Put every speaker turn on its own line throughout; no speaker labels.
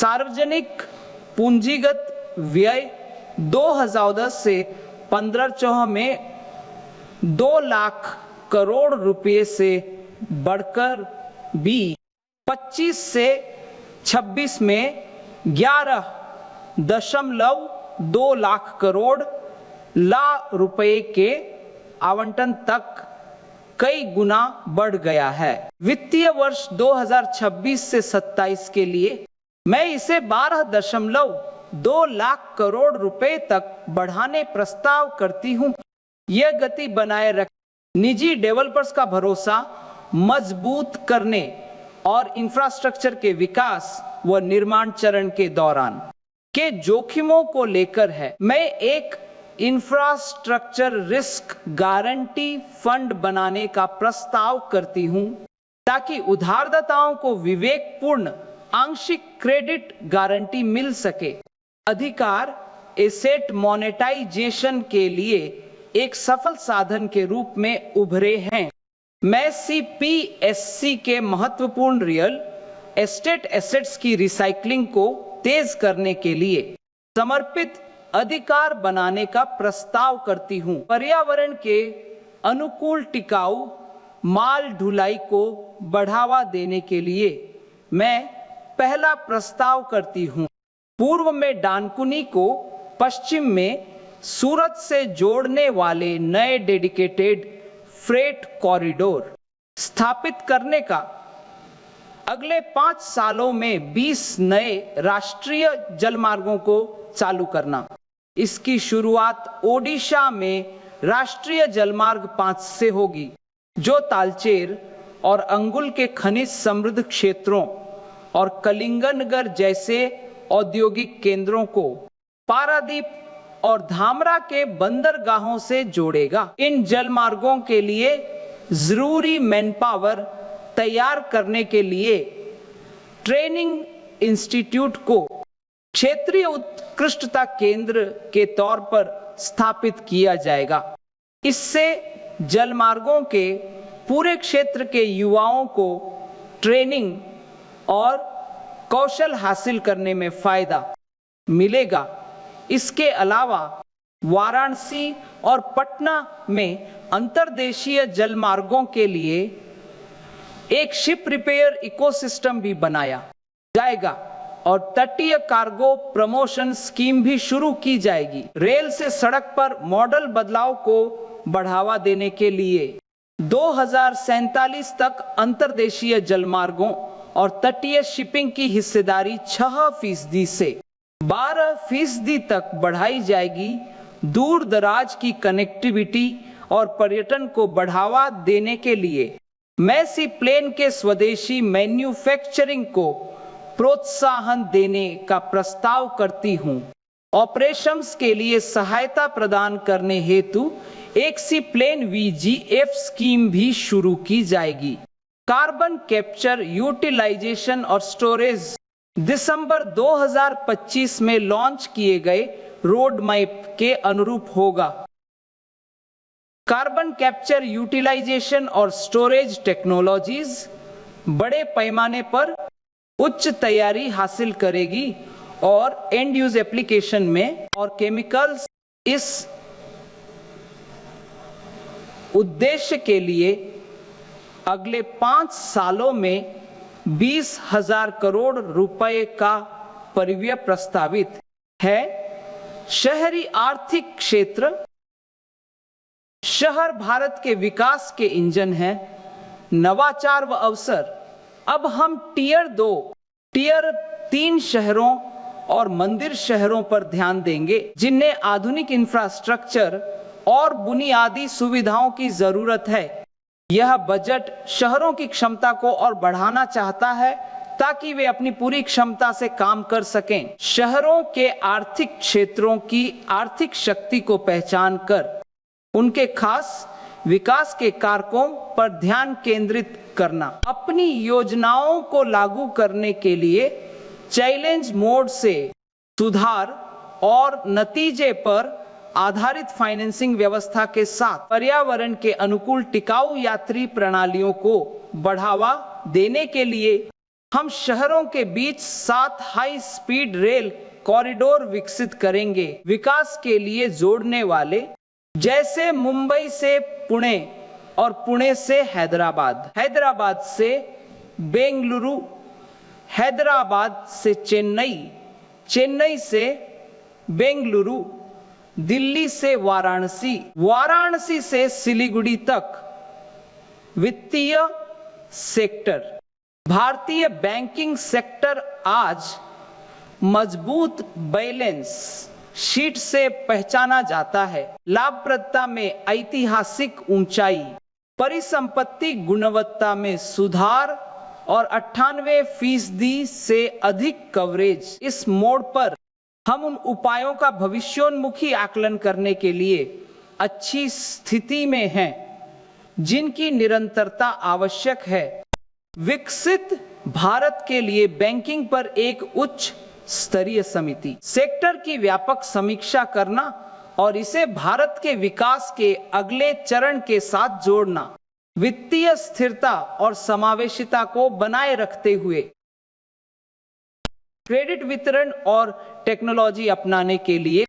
सार्वजनिक पूंजीगत व्यय 2010 से 15-14 में 2 लाख करोड़ रुपए से बढ़कर भी 25 से 26 में 11.2 लाख करोड़ रुपए के आवंटन तक कई गुना बढ़ गया है। वित्तीय वर्ष 2026 से 27 के लिए मैं इसे 12.2 लाख करोड़ रुपए तक बढ़ाने प्रस्ताव करती हूं। यह गति बनाए रख निजी डेवलपर्स का भरोसा मजबूत करने और इंफ्रास्ट्रक्चर के विकास व निर्माण चरण के दौरान के जोखिमों को लेकर है। मैं एक इंफ्रास्ट्रक्चर रिस्क गारंटी फंड बनाने का प्रस्ताव करती हूं ताकि उधारदाताओं को विवेकपूर्ण आंशिक क्रेडिट गारंटी मिल सके। अधिकार एसेट मोनेटाइजेशन के लिए एक सफल साधन के रूप में उभरे हैं। मैं CPSC के महत्वपूर्ण रियल एस्टेट एसेट्स की रिसाइकलिंग को तेज करने के लिए समर्पित अधिकार बनाने का प्रस्ताव करती हूं। पर्यावरण के अनुकूल टिकाऊ माल ढुलाई को बढ़ावा देने के लिए मैं पहला प्रस्ताव करती हूं। पूर्व में डानकुनी को पश्चिम में सूरत से जोड़ने वाले नए डेडिकेटेड फ्रेट कॉरिडोर स्थापित करने का, अगले 5 सालों में 20 नए राष्ट्रीय जलमार्गों को चालू करना। इसकी शुरुआत ओडिशा में राष्ट्रीय जलमार्ग 5 से होगी, जो तालचेर और अंगुल के खनिज समृद्ध क्षेत्रों और कलिंगनगर जैसे औद्योगिक केंद्रों को पारादीप और धामरा के बंदरगाहों से जोड़ेगा। इन जलमार्गों के लिए जरूरी मैनपावर तैयार करने के लिए ट्रेनिंग इंस्टीट्यूट को क्षेत्रीय उत्कृष्टता केंद्र के तौर पर स्थापित किया जाएगा। इससे जलमार्गों के पूरे क्षेत्र के युवाओं को ट्रेनिंग और कौशल हासिल करने में फायदा मिलेगा। इसके अलावा वाराणसी और पटना में अंतर्देशीय जलमार्गों के लिए एक शिप रिपेयर इकोसिस्टम भी बनाया जाएगा और तटीय कार्गो प्रमोशन स्कीम भी शुरू की जाएगी। रेल से सड़क पर मॉडल बदलाव को बढ़ावा देने के लिए 2047 तक अंतर्देशीय जलमार्गों और तटीय शिपिंग की हिस्सेदारी 6% से 12% तक बढ़ाई जाएगी। दूर दराज की कनेक्टिविटी और पर्यटन को बढ़ावा देने के लिए मैं सी प्लेन के स्वदेशी मैन्युफैक्चरिंग को प्रोत्साहन देने का प्रस्ताव करती हूं। ऑपरेशंस के लिए सहायता प्रदान करने हेतु एक सी प्लेन VGF स्कीम भी शुरू की जाएगी। कार्बन कैप्चर, यूटिलाइजेशन और स्टोरेज दिसंबर 2025 में लॉन्च किए गए रोड मैप के अनुरूप होगा। कार्बन कैप्चर, यूटिलाइजेशन और स्टोरेज टेक्नोलॉजीज बड़े पैमाने पर उच्च तैयारी हासिल करेगी और एंड यूज एप्लीकेशन में और केमिकल्स। इस उद्देश्य के लिए अगले 5 सालों में 20,000 करोड़ रुपए का परिव्यय प्रस्तावित है। शहरी आर्थिक क्षेत्र, शहर भारत के विकास के इंजन हैं। नवाचार व अवसर। अब हम टियर 2, टियर 3 शहरों और मंदिर शहरों पर ध्यान देंगे, जिन्हें आधुनिक इंफ्रास्ट्रक्चर और बुनियादी सुविधाओं की जरूरत है। यह बजट शहरों की क्षमता को और बढ़ाना चाहता है ताकि वे अपनी पूरी क्षमता से काम कर सकें। शहरों के आर्थिक क्षेत्रों की आर्थिक शक्ति को पहचान कर उनके खास विकास के कारकों पर ध्यान केंद्रित करना। अपनी योजनाओं को लागू करने के लिए चैलेंज मोड से सुधार और नतीजे पर आधारित फाइनेंसिंग व्यवस्था के साथ पर्यावरण के अनुकूल टिकाऊ यात्री प्रणालियों को बढ़ावा देने के लिए हम शहरों के बीच 7 हाई स्पीड रेल कॉरिडोर विकसित करेंगे, विकास के लिए जोड़ने वाले, जैसे मुंबई से पुणे और पुणे से हैदराबाद, हैदराबाद से बेंगलुरु, हैदराबाद से चेन्नई, चेन्नई से बेंगलुरु, दिल्ली से वाराणसी, वाराणसी से सिलीगुड़ी तक। वित्तीय सेक्टर, भारतीय बैंकिंग सेक्टर आज मजबूत बैलेंस शीट से पहचाना जाता है। लाभप्रदता में ऐतिहासिक ऊंचाई, परिसंपत्ति गुणवत्ता में सुधार और 98% से अधिक कवरेज। इस मोड़ पर हम उन उपायों का भविष्योन्मुखी आकलन करने के लिए अच्छी स्थिति में हैं, जिनकी निरंतरता आवश्यक है। विकसित भारत के लिए बैंकिंग पर एक उच्च स्तरीय समिति, सेक्टर की व्यापक समीक्षा करना और इसे भारत के विकास के अगले चरण के साथ जोड़ना, वित्तीय स्थिरता और समावेशिता को बनाए रखते हुए क्रेडिट वितरण और टेक्नोलॉजी अपनाने के लिए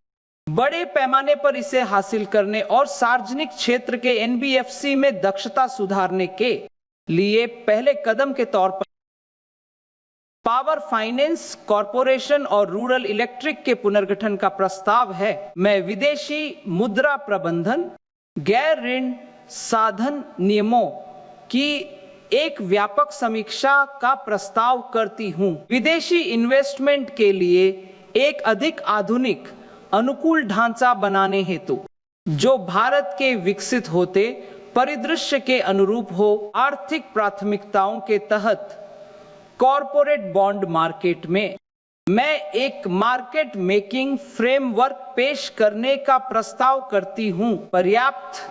बड़े पैमाने पर इसे हासिल करने और सार्वजनिक क्षेत्र के एनबीएफसी में दक्षता सुधारने के लिए पहले कदम के तौर पर पावर फाइनेंस कॉरपोरेशन और रूरल इलेक्ट्रिक के पुनर्गठन का प्रस्ताव है। मैं विदेशी मुद्रा प्रबंधन, गैर ऋण साधन नियमों की एक व्यापक समीक्षा का प्रस्ताव करती हूं। विदेशी इन्वेस्टमेंट के लिए एक अधिक आधुनिक अनुकूल ढांचा बनाने हेतु, जो भारत के विकसित होते परिदृश्य के अनुरूप हो, आर्थिक प्राथमिकताओं के तहत कॉरपोरेट बॉन्ड मार्केट में मैं एक मार्केट मेकिंग फ्रेमवर्क पेश करने का प्रस्ताव करती हूं। पर्याप्त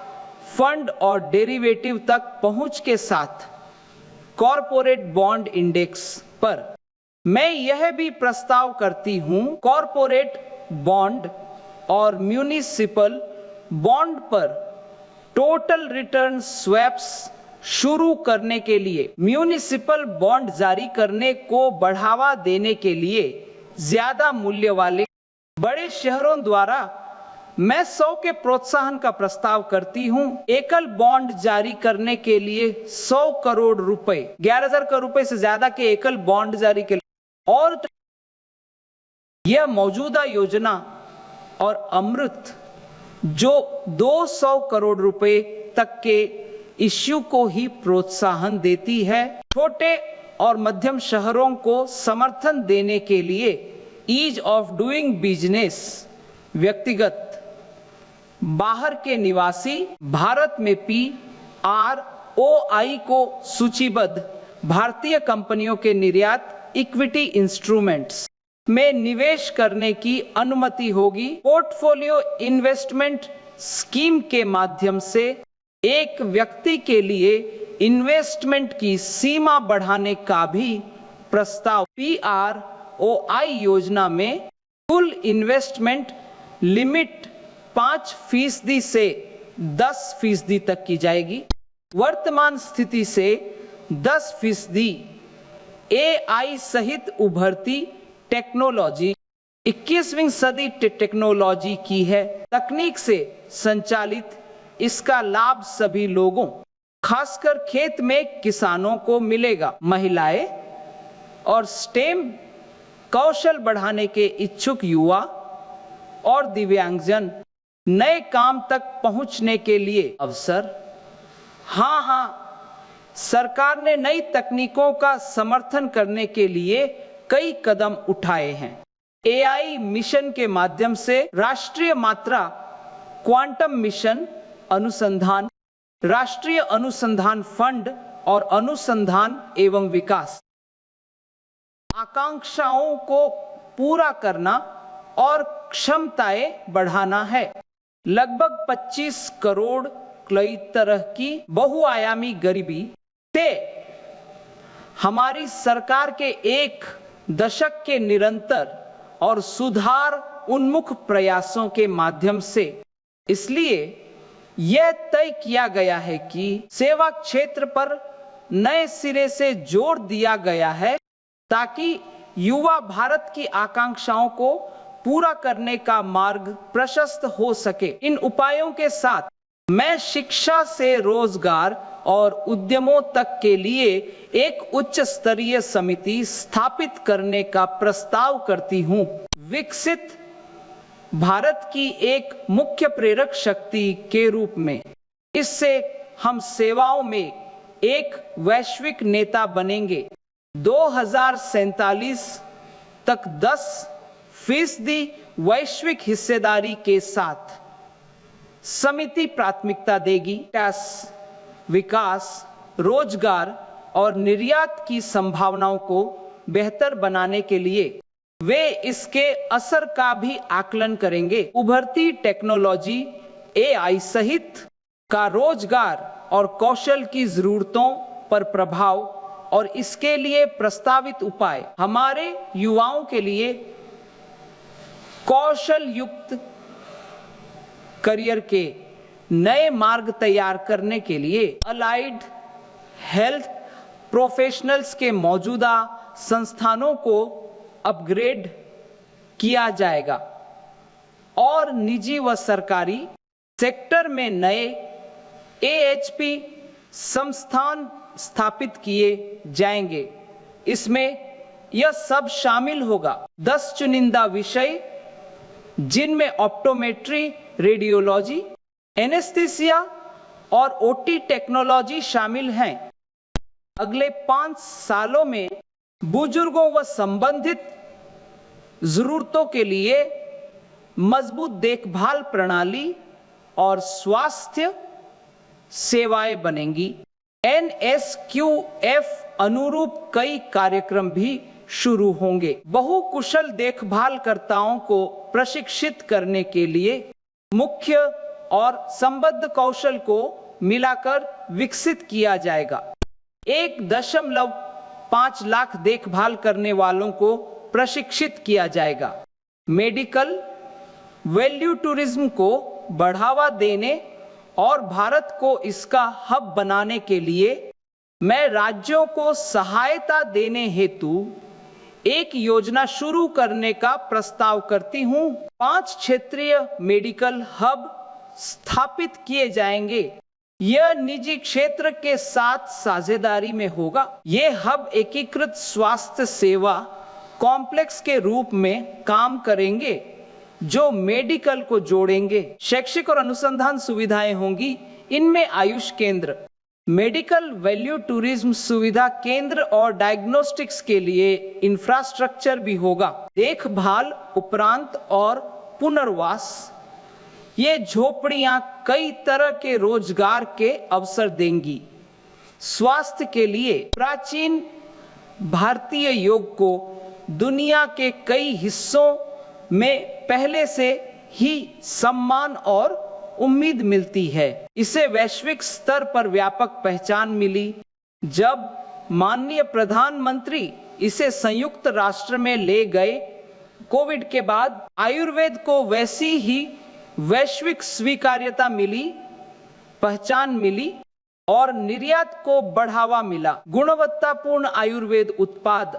फंड और डेरिवेटिव तक पहुंच के साथ कॉरपोरेट बॉन्ड इंडेक्स पर मैं यह भी प्रस्ताव करती हूं, कॉरपोरेट बॉन्ड और म्यूनिसिपल बॉन्ड पर टोटल रिटर्न स्वैप्स शुरू करने के लिए, म्यूनिसिपल बॉन्ड जारी करने को बढ़ावा देने के लिए ज्यादा मूल्य वाले बड़े शहरों द्वारा मैं 100 के प्रोत्साहन का प्रस्ताव करती हूं। एकल बॉन्ड जारी करने के लिए 100 करोड़ रुपए, 11,000 करोड़ रुपए से ज्यादा के एकल बॉन्ड जारी के लिए, और यह मौजूदा योजना और अमृत जो 200 करोड़ रुपए तक के इश्यू को ही प्रोत्साहन देती है। छोटे और मध्यम शहरों को समर्थन देने के लिए ईज ऑफ डूइंग बिजनेस, व्यक्तिगत बाहर के निवासी भारत में PROI को सूचीबद्ध भारतीय कंपनियों के निर्यात इक्विटी इंस्ट्रूमेंट्स में निवेश करने की अनुमति होगी। पोर्टफोलियो इन्वेस्टमेंट स्कीम के माध्यम से एक व्यक्ति के लिए इन्वेस्टमेंट की सीमा बढ़ाने का भी प्रस्ताव। PROI योजना में कुल इन्वेस्टमेंट लिमिट 5% से 10% तक की जाएगी। वर्तमान स्थिति से 10% AI सहित उभरती टेक्नोलॉजी 21वीं सदी टेक्नोलॉजी की है। तकनीक से संचालित इसका लाभ सभी लोगों, खासकर खेत में किसानों को मिलेगा। महिलाएं और स्टेम कौशल बढ़ाने के इच्छुक युवा और दिव्यांगजन नए काम तक पहुंचने के लिए अवसर। हां, सरकार ने नई तकनीकों का समर्थन करने के लिए कई कदम उठाए हैं। AI मिशन के माध्यम से राष्ट्रीय मात्रा क्वांटम मिशन अनुसंधान, राष्ट्रीय अनुसंधान फंड और अनुसंधान एवं विकास आकांक्षाओं को पूरा करना और क्षमताएं बढ़ाना है। लगभग 25 करोड़ कई तरह की बहुआयामी गरीबी से हमारी सरकार के एक दशक के निरंतर और सुधार उन्मुख प्रयासों के माध्यम से, इसलिए यह तय किया गया है कि सेवा क्षेत्र पर नए सिरे से जोर दिया गया है ताकि युवा भारत की आकांक्षाओं को पूरा करने का मार्ग प्रशस्त हो सके। इन उपायों के साथ मैं शिक्षा से रोजगार और उद्यमों तक के लिए एक उच्च स्तरीय समिति स्थापित करने का प्रस्ताव करती हूं। विकसित भारत की एक मुख्य प्रेरक शक्ति के रूप में इससे हम सेवाओं में एक वैश्विक नेता बनेंगे। 2047 तक 10% वैश्विक हिस्सेदारी के साथ समिति प्राथमिकता देगी। विकास, रोजगार और निर्यात की संभावनाओं को बेहतर बनाने के लिए वे इसके असर का भी आकलन करेंगे। उभरती टेक्नोलॉजी, AI सहित का रोजगार और कौशल की जरूरतों पर प्रभाव और इसके लिए प्रस्तावित उपाय हमारे युवाओं के लिए कौशल युक्त करियर के नए मार्ग तैयार करने के लिए अलाइड हेल्थ प्रोफेशनल्स के मौजूदा संस्थानों को अपग्रेड किया जाएगा और निजी व सरकारी सेक्टर में नए AHP संस्थान स्थापित किए जाएंगे। इसमें यह सब शामिल होगा। 10 चुनिंदा विषय जिनमें ऑप्टोमेट्री, रेडियोलॉजी, एनेस्थीसिया और OT टेक्नोलॉजी शामिल हैं। अगले 5 सालों में बुजुर्गों व संबंधित जरूरतों के लिए मजबूत देखभाल प्रणाली और स्वास्थ्य सेवाएं बनेंगी। NSQF अनुरूप कई कार्यक्रम भी शुरू होंगे। बहुकुशल देखभालकर्ताओं को प्रशिक्षित करने के लिए मुख्य और संबद्ध कौशल को मिलाकर विकसित किया जाएगा। 1.5 लाख देखभाल करने वालों को प्रशिक्षित किया जाएगा। मेडिकल वैल्यू टूरिज्म को बढ़ावा देने और भारत को इसका हब बनाने के लिए मैं राज्यों को सहायता देने हेतु एक योजना शुरू करने का प्रस्ताव करती हूं। 5 क्षेत्रीय मेडिकल हब स्थापित किए जाएंगे। यह निजी क्षेत्र के साथ साझेदारी में होगा। ये हब एकीकृत स्वास्थ्य सेवा कॉम्प्लेक्स के रूप में काम करेंगे जो मेडिकल को जोड़ेंगे। शैक्षिक और अनुसंधान सुविधाएं होंगी। इनमें आयुष केंद्र, मेडिकल वैल्यू टूरिज्म सुविधा केंद्र और डायग्नोस्टिक्स के लिए इंफ्रास्ट्रक्चर भी होगा। देखभाल उपरांत और पुनर्वास, ये झोपड़ियां कई तरह के रोजगार के अवसर देंगी। स्वास्थ्य के लिए प्राचीन भारतीय योग को दुनिया के कई हिस्सों में पहले से ही सम्मान और उम्मीद मिलती है। इसे वैश्विक स्तर पर व्यापक पहचान मिली जब माननीय प्रधानमंत्री इसे संयुक्त राष्ट्र में ले गए। कोविड के बाद आयुर्वेद को वैसी ही वैश्विक स्वीकार्यता मिली, पहचान मिली और निर्यात को बढ़ावा मिला। गुणवत्तापूर्ण आयुर्वेद उत्पाद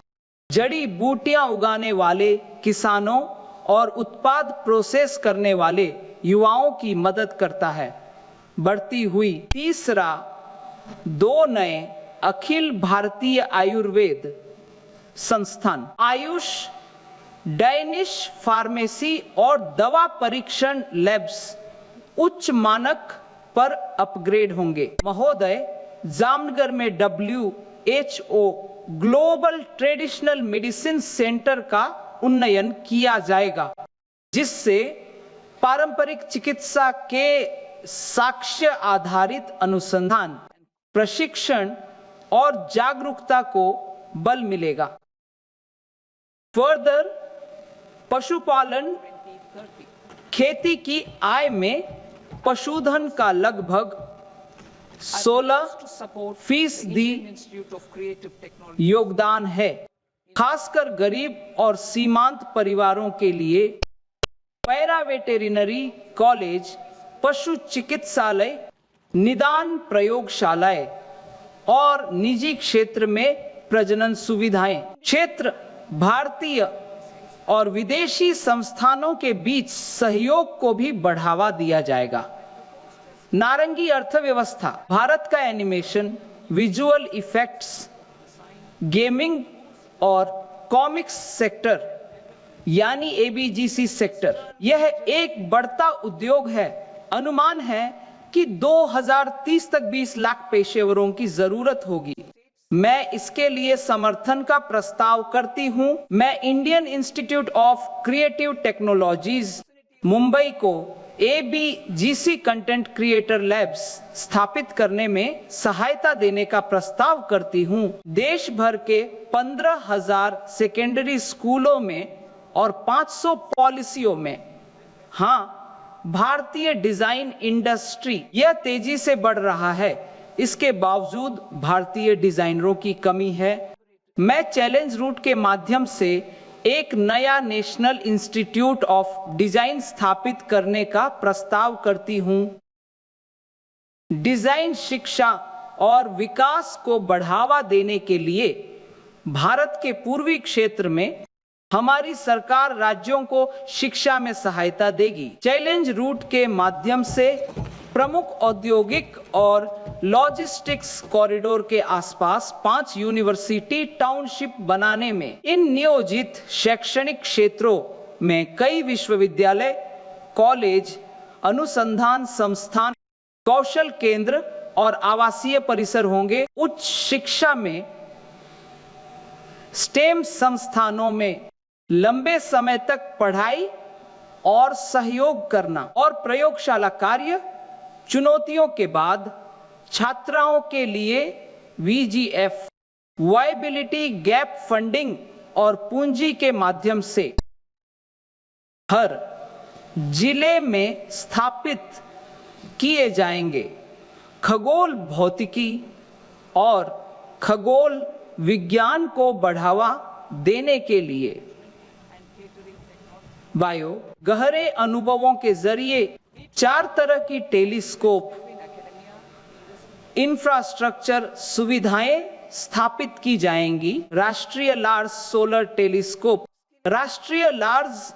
जड़ी बूटियां उगाने वाले किसानों और उत्पाद प्रोसेस करने वाले युवाओं की मदद करता है। बढ़ती हुई तीसरा, 2 नए अखिल भारतीय आयुर्वेद संस्थान आयुष, डैनिश फार्मेसी और दवा परीक्षण लैब्स उच्च मानक पर अपग्रेड होंगे। महोदय, जामनगर में WHO global traditional medicine centre का उन्नयन किया जाएगा, जिससे पारंपरिक चिकित्सा के साक्ष्य आधारित अनुसंधान, प्रशिक्षण और जागरूकता को बल मिलेगा। फर्दर, पशुपालन खेती की आय में पशुधन का लगभग 16% योगदान है। खासकर गरीब और सीमांत परिवारों के लिए पैरा वेटेरिनरी कॉलेज, पशु चिकित्सालय, निदान प्रयोगशालाएं और निजी क्षेत्र में प्रजनन सुविधाएं। क्षेत्र भारतीय और विदेशी संस्थानों के बीच सहयोग को भी बढ़ावा दिया जाएगा। नारंगी अर्थव्यवस्था, भारत का एनिमेशन, विजुअल इफेक्ट्स, गेमिंग और कॉमिक्स सेक्टर यानी एबीजीसी सेक्टर, यह एक बढ़ता उद्योग है। अनुमान है कि 2030 तक 20 लाख पेशेवरों की जरूरत होगी। मैं इसके लिए समर्थन का प्रस्ताव करती हूं। मैं Indian institute of creative technologies Mumbai को एबीजीसी कंटेंट क्रिएटर लैब्स स्थापित करने में सहायता देने का प्रस्ताव करती हूं। देश भर के 15,000 सेकेंडरी स्कूलों में और 500 पॉलिसियों में। हाँ, भारतीय डिजाइन इंडस्ट्री यह तेजी से बढ़ रहा है, इसके बावजूद भारतीय डिजाइनरों की कमी है। मैं चैलेंज रूट के माध्यम से एक नया नेशनल इंस्टीट्यूट ऑफ डिजाइन स्थापित करने का प्रस्ताव करती हूं। डिजाइन शिक्षा और विकास को बढ़ावा देने के लिए भारत के पूर्वी क्षेत्र में हमारी सरकार राज्यों को शिक्षा में सहायता देगी। चैलेंज रूट के माध्यम से प्रमुख औद्योगिक और लॉजिस्टिक्स कॉरिडोर के आसपास 5 यूनिवर्सिटी टाउनशिप बनाने में इन नियोजित शैक्षणिक क्षेत्रों में कई विश्वविद्यालय, कॉलेज, अनुसंधान संस्थान, कौशल केंद्र और आवासीय परिसर होंगे। उच्च शिक्षा में स्टेम संस्थानों में लंबे समय तक पढ़ाई और सहयोग करना और प्रयोगशाला कार्य, चुनौतियों के बाद छात्राओं के लिए वीजीएफ, वायबिलिटी गैप फंडिंग और पूंजी के माध्यम से हर जिले में स्थापित किए जाएंगे। खगोल भौतिकी और खगोल विज्ञान को बढ़ावा देने के लिए बायो गहरे अनुभवों के जरिए 4 तरह की टेलीस्कोप इंफ्रास्ट्रक्चर सुविधाएं स्थापित की जाएंगी। राष्ट्रीय लार्ज सोलर टेलीस्कोप, राष्ट्रीय लार्ज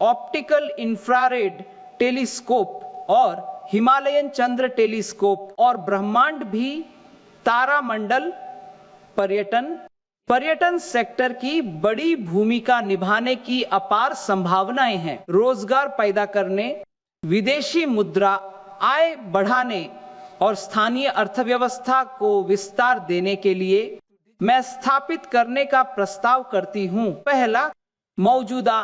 ऑप्टिकल इंफ्रारेड टेलीस्कोप और हिमालयन चंद्र टेलीस्कोप और ब्रह्मांड भी तारामंडल पर्यटन सेक्टर की बड़ी भूमिका निभाने की अपार संभावनाएं हैं। रोजगार पैदा करने, विदेशी मुद्रा आय बढ़ाने और स्थानीय अर्थव्यवस्था को विस्तार देने के लिए मैं स्थापित करने का प्रस्ताव करती हूं। पहला, मौजूदा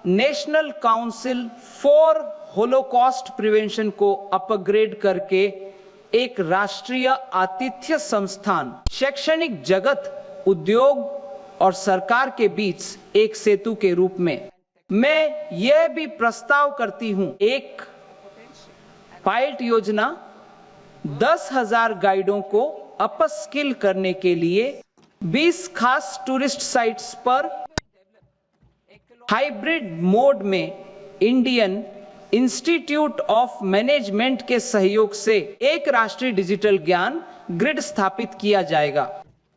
national council for Holocaust prevention को अपग्रेड करके एक राष्ट्रीय आतिथ्य संस्थान, शैक्षणिक जगत, उद्योग और सरकार के बीच एक सेतु के रूप में। मैं यह भी प्रस्ताव करती हूं, एक पायलट योजना 10,000 गाइडों को अपस्किल करने के लिए 20 खास टूरिस्ट साइट्स पर हाइब्रिड मोड में इंडियन इंस्टीट्यूट ऑफ मैनेजमेंट के सहयोग से एक राष्ट्रीय डिजिटल ज्ञान ग्रिड स्थापित किया जाएगा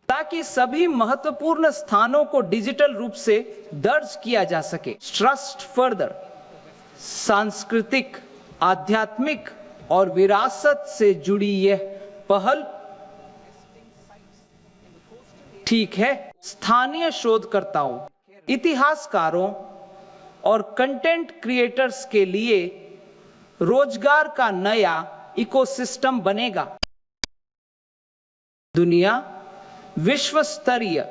ताकि सभी महत्वपूर्ण स्थानों को डिजिटल रूप से दर्ज किया जा सके। ट्रस्ट फर्दर, सांस्कृतिक, आध्यात्मिक और विरासत से जुड़ी यह पहल ठीक है, स्थानीय शोधकर्ताओं, इतिहासकारों और कंटेंट क्रिएटर्स के लिए रोजगार का नया इकोसिस्टम बनेगा। दुनिया विश्व स्तरीय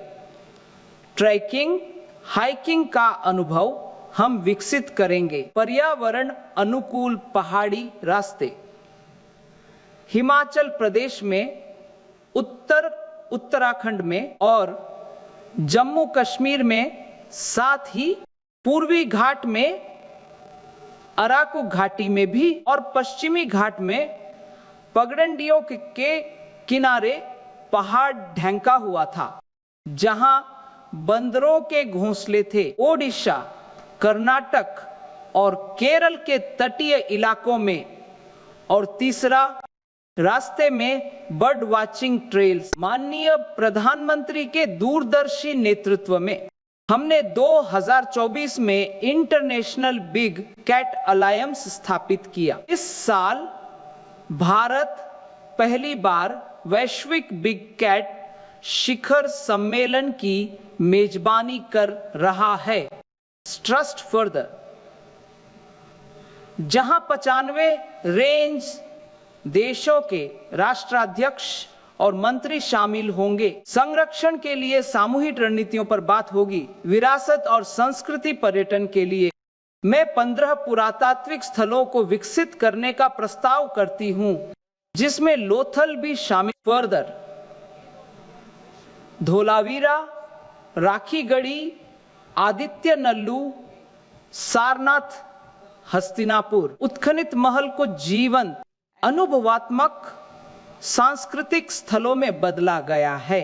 ट्रैकिंग, हाइकिंग का अनुभव हम विकसित करेंगे। पर्यावरण अनुकूल पहाड़ी रास्ते हिमाचल प्रदेश में, उत्तराखंड में और जम्मू कश्मीर में, साथ ही पूर्वी घाट में, अराकू घाटी में भी और पश्चिमी घाट में पगडंडियों के किनारे पहाड़ ढंका हुआ था जहां बंदरों के घोंसले थे। ओडिशा, कर्नाटक और केरल के तटीय इलाकों में। और तीसरा, रास्ते में बर्ड वाचिंग ट्रेल्स। माननीय प्रधानमंत्री के दूरदर्शी नेतृत्व में हमने 2024 में इंटरनेशनल बिग कैट अलायंस स्थापित किया। इस साल भारत पहली बार वैश्विक बिग कैट शिखर सम्मेलन की मेजबानी कर रहा है। ट्रस्ट फर्दर, जहां 95 रेंज देशों के राष्ट्राध्यक्ष और मंत्री शामिल होंगे। संरक्षण के लिए सामूहिक रणनीतियों पर बात होगी। विरासत और संस्कृति पर्यटन के लिए मैं 15 पुरातात्विक स्थलों को विकसित करने का प्रस्ताव करती हूं, जिसमें लोथल भी शामिल। फर्दर, धोलावीरा, राखीगढ़ी, आदित्य नल्लू, सारनाथ, हस्तिनापुर। उत्खनित महल को जीवंत अनुभवात्मक सांस्कृतिक स्थलों में बदला गया है।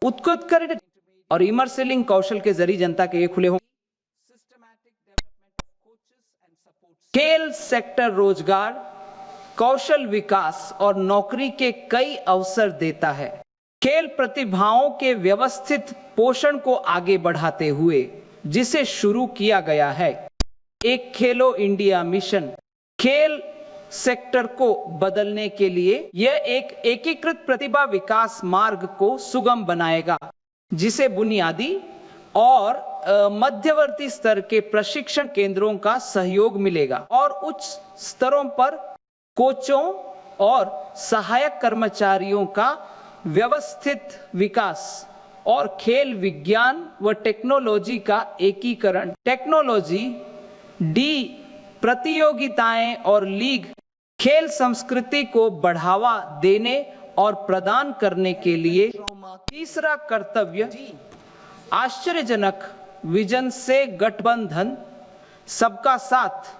उत्कृष्ट और इमर्सिंग कौशल के जरिए जनता के लिए खुले होंगे। खेल सेक्टर रोजगार, कौशल विकास और नौकरी के कई अवसर देता है। खेल प्रतिभाओं के व्यवस्थित पोषण को आगे बढ़ाते हुए जिसे शुरू किया गया है, एक खेलो इंडिया मिशन खेल सेक्टर को बदलने के लिए यह एक एकीकृत प्रतिभा विकास मार्ग को सुगम बनाएगा, जिसे बुनियादी और मध्यवर्ती स्तर के प्रशिक्षण केंद्रों का सहयोग मिलेगा और उच्च स्तरों पर कोचों और सहायक कर्मचारियों का व्यवस्थित विकास और खेल विज्ञान व टेक्नोलॉजी का एकीकरण। टेक्नोलॉजी डी प्रतियोगिताएं और लीग खेल संस्कृति को बढ़ावा देने और प्रदान करने के लिए। तीसरा कर्तव्य, आश्चर्यजनक विजन से गठबंधन, सबका साथ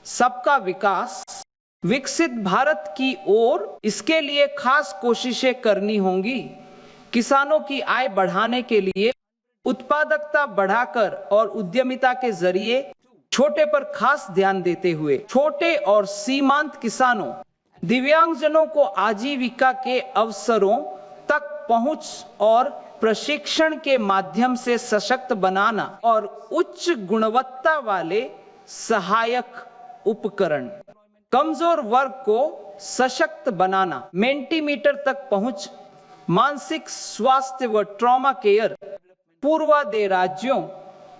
सबका विकास, विकसित भारत की ओर। इसके लिए खास कोशिशें करनी होंगी। किसानों की आय बढ़ाने के लिए उत्पादकता बढ़ाकर और उद्यमिता के जरिए छोटे पर खास ध्यान देते हुए छोटे और सीमांत किसानों, दिव्यांगजनों को आजीविका के अवसरों तक पहुंच और प्रशिक्षण के माध्यम से सशक्त बनाना और उच्च गुणवत्ता वाले सहायक उपकरण, कमजोर वर्ग को सशक्त बनाना, मेंटीमीटर तक पहुंच, मानसिक स्वास्थ्य व ट्रॉमा केयर, पूर्वादे राज्यों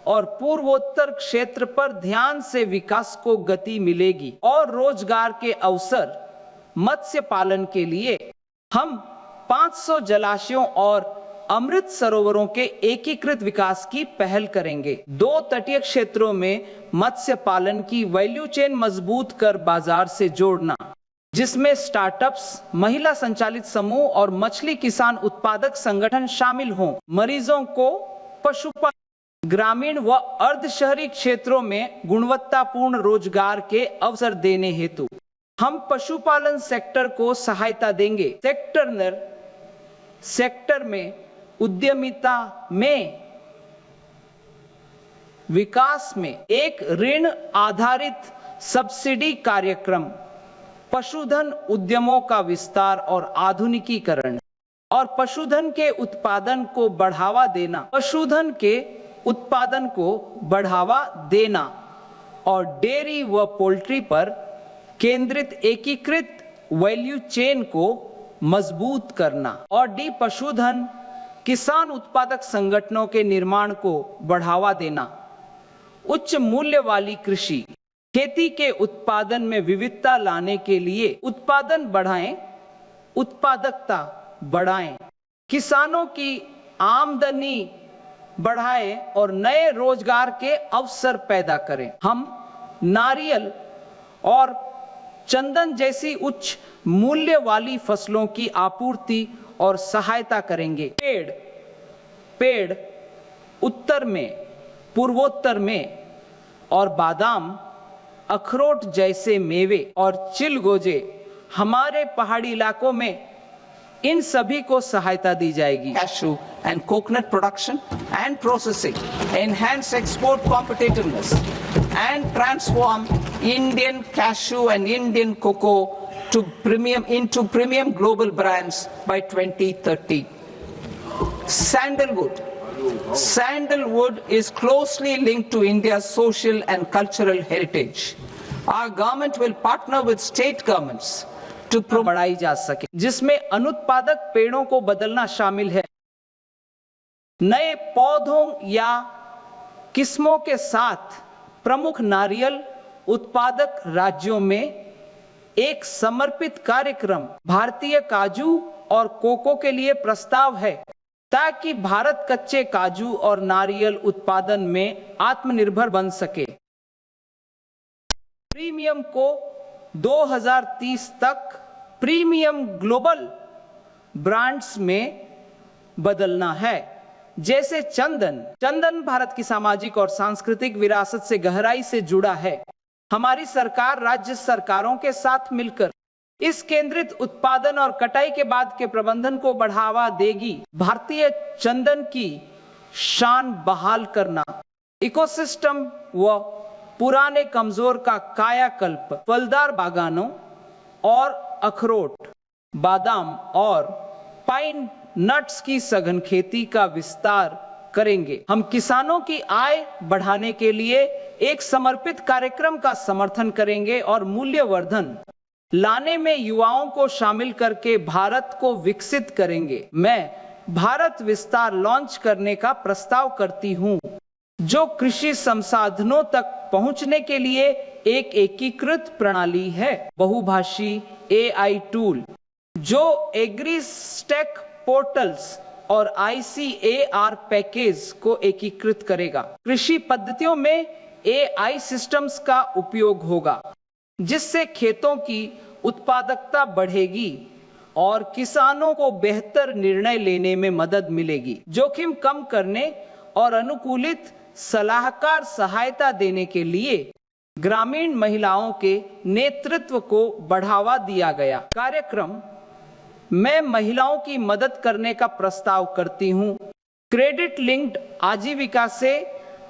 और पूर्वोत्तर क्षेत्र पर ध्यान से विकास को गति मिलेगी और रोजगार के अवसर। मत्स्य पालन के लिए हम 500 जलाशयों और अमृत सरोवरों के एकीकृत विकास की पहल करेंगे। 2 तटीय क्षेत्रों में मत्स्य पालन की वैल्यू चेन मजबूत कर बाजार से जोड़ना, जिसमें स्टार्टअप्स, महिला संचालित समूह और मछली किसान उत्पादक संगठन शामिल हों। मरीजों को पशुपालन, ग्रामीण व अर्ध शहरी क्षेत्रों में गुणवत्तापूर्ण रोजगार के अवसर देने हेतु हम पशुपालन सेक्टर को सहायता देंगे। सेक्टर में उद्यमिता में विकास में एक ऋण आधारित सब्सिडी कार्यक्रम, पशुधन उद्यमों का विस्तार और आधुनिकीकरण और पशुधन के उत्पादन को बढ़ावा देना, और डेयरी व पोल्ट्री पर केंद्रित एकीकृत वैल्यू चेन को मजबूत करना और पशुधन किसान उत्पादक संगठनों के निर्माण को बढ़ावा देना। उच्च मूल्य वाली कृषि, खेती के उत्पादन में विविधता लाने के लिए उत्पादन बढ़ाएं, उत्पादकता बढ़ाएं, किसानों की आमदनी बढ़ाएं और नए रोजगार के अवसर पैदा करें। हम नारियल और चंदन जैसी उच्च मूल्य वाली फसलों की आपूर्ति और सहायता करेंगे। पेड़ उत्तर में, पूर्वोत्तर में और बादाम, अखरोट जैसे मेवे और चिलगोजे हमारे पहाड़ी इलाकों में, इन सभी को सहायता दी जाएगी।
Cashew and coconut production and processing, enhance export competitiveness and transform Indian cashew and Indian cocoa into premium global brands by 2030. Sandalwood. Sandalwood is closely linked to India's social and cultural heritage. Our government will partner with state governments to promote
बढ़ाई जा सके, जिसमें अनुत्पादक पेड़ों को बदलना शामिल है। नए पौधों या किस्मों के साथ प्रमुख नारियल उत्पादक राज्यों में एक समर्पित कार्यक्रम भारतीय काजू और कोको के लिए प्रस्ताव है, ताकि भारत कच्चे काजू और नारियल उत्पादन में आत्मनिर्भर बन सके। प्रीमियम को 2030 तक प्रीमियम ग्लोबल ब्रांड्स में बदलना है, जैसे चंदन। चंदन भारत की सामाजिक और सांस्कृतिक विरासत से गहराई से जुड़ा है। हमारी सरकार राज्य सरकारों के साथ मिलकर इस केंद्रित उत्पादन और कटाई के बाद के प्रबंधन को बढ़ावा देगी। भारतीय चंदन की शान बहाल करना, इकोसिस्टम व पुराने कमजोर का कायाकल्प, फलदार बागानों और अखरोट, बादाम और पाइन नट्स की सघन खेती का विस्तार करेंगे। हम किसानों की आय बढ़ाने के लिए एक समर्पित कार्यक्रम का समर्थन करेंगे और मूल्यवर्धन लाने में युवाओं को शामिल करके भारत को विकसित करेंगे। मैं भारत विस्तार लॉन्च करने का प्रस्ताव करती हूं, जो कृषि संसाधनों तक पहुंचने के लिए एक एकीकृत प्रणाली है। बहुभाषी AI टूल जो एग्रीस्टेक पोर्टल्स और ICAR पैकेज को एकीकृत करेगा। कृषि पद्धतियों में AI सिस्टम्स का उपयोग होगा, जिससे खेतों की उत्पादकता बढ़ेगी और किसानों को बेहतर निर्णय लेने में मदद मिलेगी। जोखिम कम करने और अनुकूलित सलाहकार सहायता देने के लिए ग्रामीण महिलाओं के नेतृत्व को बढ़ावा दिया गया। कार्यक्रम में महिलाओं की मदद करने का प्रस्ताव करती हूं। क्रेडिट लिंक्ड आजीविका से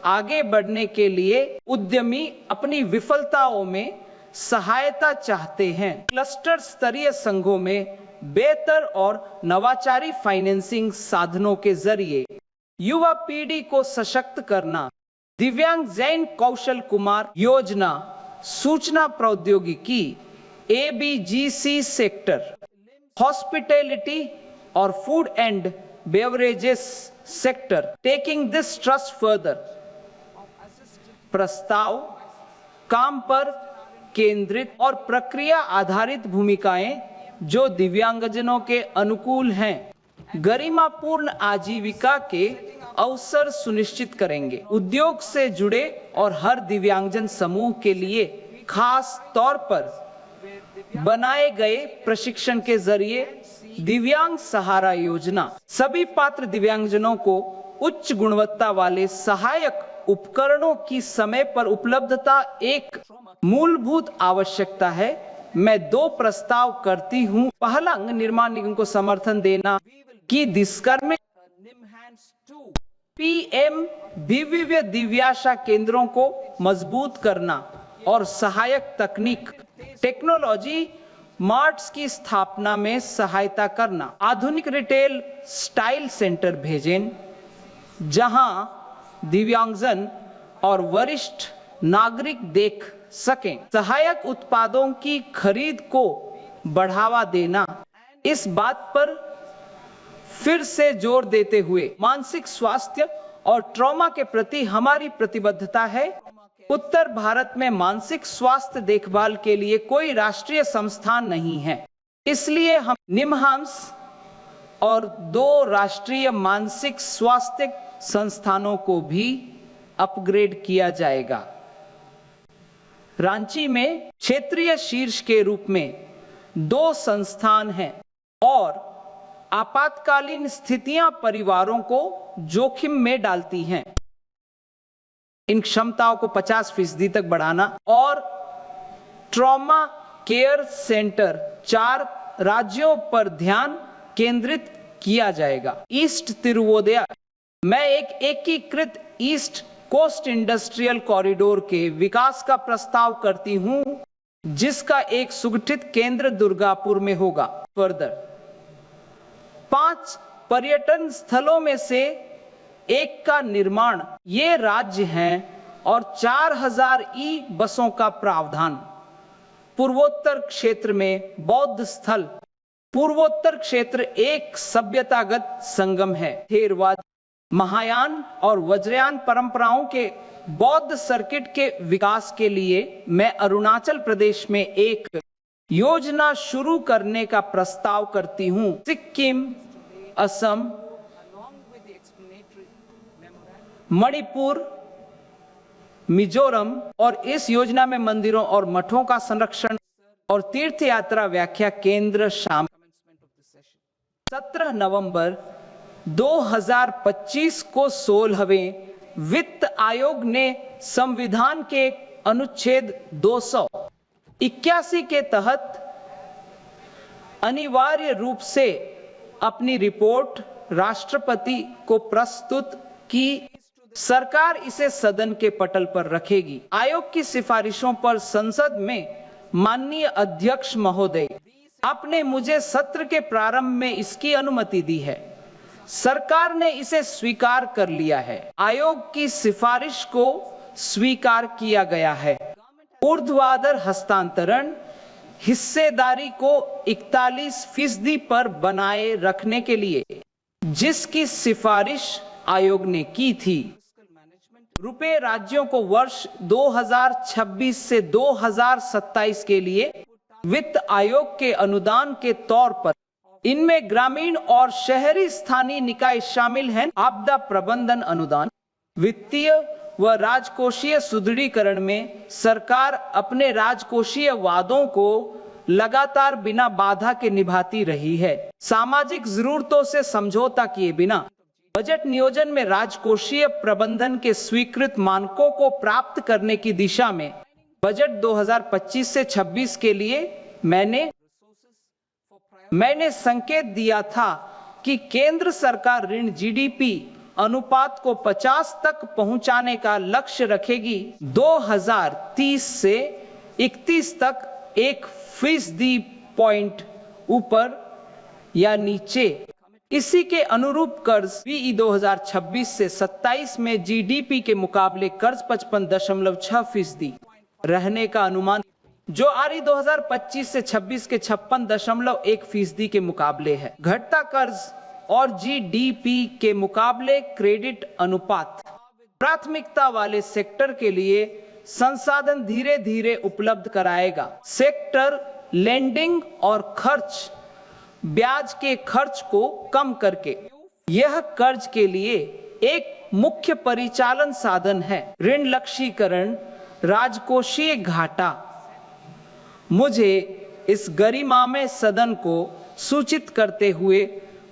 आगे बढ़ने के लिए उद्यमी अपनी विफलताओं में सहायता चाहते हैं। क्लस्टर स्तरीय संघों में बेहतर और नवाचारी फाइनेंसिंग साधनों के जरिए युवा पीढ़ी को सशक्त करना। दिव्यांग जैन कौशल कुमार योजना, सूचना प्रौद्योगिकी, ABGC सेक्टर, हॉस्पिटैलिटी और food and beverages sector, taking this trust further. प्रस्ताव काम पर केंद्रित और प्रक्रिया आधारित भूमिकाएं जो दिव्यांगजनों के अनुकूल हैं, गरिमापूर्ण आजीविका के अवसर सुनिश्चित करेंगे। उद्योग से जुड़े और हर दिव्यांगजन समूह के लिए खास तौर पर बनाए गए प्रशिक्षण के जरिए दिव्यांग सहारा योजना सभी पात्र दिव्यांगजनों को उच्च गुणवत्ता वाले सहायक उपकरणों की समय पर उपलब्धता एक मूलभूत आवश्यकता है। मैं 2 प्रस्ताव करती हूं। पहला, निर्माण निगम को समर्थन देना कि दिस्कर में PM दिव्य दिव्याशा केंद्रों को मजबूत करना और सहायक तकनीक टेक्नोलॉजी मार्ट्स की स्थापना में सहायता करना। आधुनिक रिटेल स्टाइल सेंटर भेजें, जहां दिव्यांगजन और वरिष्ठ नागरिक देख सकें। सहायक उत्पादों की खरीद को बढ़ावा देना। इस बात पर फिर से जोर देते हुए मानसिक स्वास्थ्य और ट्रॉमा के प्रति हमारी प्रतिबद्धता है। उत्तर भारत में मानसिक स्वास्थ्य देखभाल के लिए कोई राष्ट्रीय संस्थान नहीं है, इसलिए हम निमहांस और 2 राष्ट्रीय मानसिक स्वास्थ्य संस्थानों को भी अपग्रेड किया जाएगा। रांची में क्षेत्रीय शीर्ष के रूप में 2 संस्थान हैं और आपातकालीन स्थितियां परिवारों को जोखिम में डालती हैं। इन क्षमताओं को 50% तक बढ़ाना और ट्रॉमा केयर सेंटर 4 राज्यों पर ध्यान केंद्रित किया जाएगा। ईस्ट तिरुवोदया मैं एक एकीकृत ईस्ट कोस्ट इंडस्ट्रियल कॉरिडोर के विकास का प्रस्ताव करती हूं, जिसका एक सुगठित केंद्र दुर्गापुर में होगा। फर्दर 5 पर्यटन स्थलों में से एक का निर्माण ये राज्य हैं और 4000 ई बसों का प्रावधान। पूर्वोत्तर क्षेत्र में बौद्ध स्थल। पूर्वोत्तर क्षेत्र एक सभ्यतागत संगम है। थेरवाद, महायान और वज्रयान परंपराओं के बौद्ध सर्किट के विकास के लिए मैं अरुणाचल प्रदेश में एक योजना शुरू करने का प्रस्ताव करती हूं। सिक्किम, असम, मणिपुर, मिजोरम और इस योजना में मंदिरों और मठों का संरक्षण और तीर्थ यात्रा व्याख्या केंद्र शामिल। 17 नवंबर 2025 को 16वें वित्त आयोग ने संविधान के अनुच्छेद 281 के तहत अनिवार्य रूप से अपनी रिपोर्ट राष्ट्रपति को प्रस्तुत की। सरकार इसे सदन के पटल पर रखेगी। आयोग की सिफारिशों पर संसद में माननीय अध्यक्ष महोदय आपने मुझे सत्र के प्रारंभ में इसकी अनुमति दी है। सरकार ने इसे स्वीकार कर लिया है। आयोग की सिफारिश को स्वीकार किया गया है। ऊर्ध्वाधर हस्तांतरण हिस्सेदारी को 41% पर बनाए रखने के लिए जिसकी सिफारिश आयोग ने की थी। रुपए राज्यों को वर्ष 2026 से 2027 के लिए वित्त आयोग के अनुदान के तौर पर इनमें ग्रामीण और शहरी स्थानीय निकाय शामिल हैं। आपदा प्रबंधन अनुदान, वित्तीय व राजकोषीय सुदृढ़ीकरण में सरकार अपने राजकोषीय वादों को लगातार बिना बाधा के निभाती रही है। सामाजिक जरूरतों से समझौता किए बिना बजट नियोजन में राजकोषीय प्रबंधन के स्वीकृत मानकों को प्राप्त करने की दिशा में बजट 2025 से 26 के लिए मैंने संकेत दिया था कि केंद्र सरकार ऋण जीडीपी अनुपात को 50 तक पहुंचाने का लक्ष्य रखेगी। 2030 से 31 तक 1% पॉइंट ऊपर या नीचे। इसी के अनुरूप कर्ज पीई 2026 से 27 में जीडीपी के मुकाबले कर्ज 55.6% रहने का अनुमान, जो आरई 2025 से 26 के 56.1% के मुकाबले है। घटता कर्ज और जीडीपी के मुकाबले क्रेडिट अनुपात। प्राथमिकता वाले सेक्टर के लिए संसाधन धीरे धीरे उपलब्ध कराएगा। सेक्टर लेंडिंग और खर्च ब्याज के खर्च को कम करके यह कर्ज के लिए एक मुख्य परिचालन साधन है। ऋण लक्ष्यीकरण, राजकोषीय घाटा। मुझे इस गरिमामय सदन को सूचित करते हुए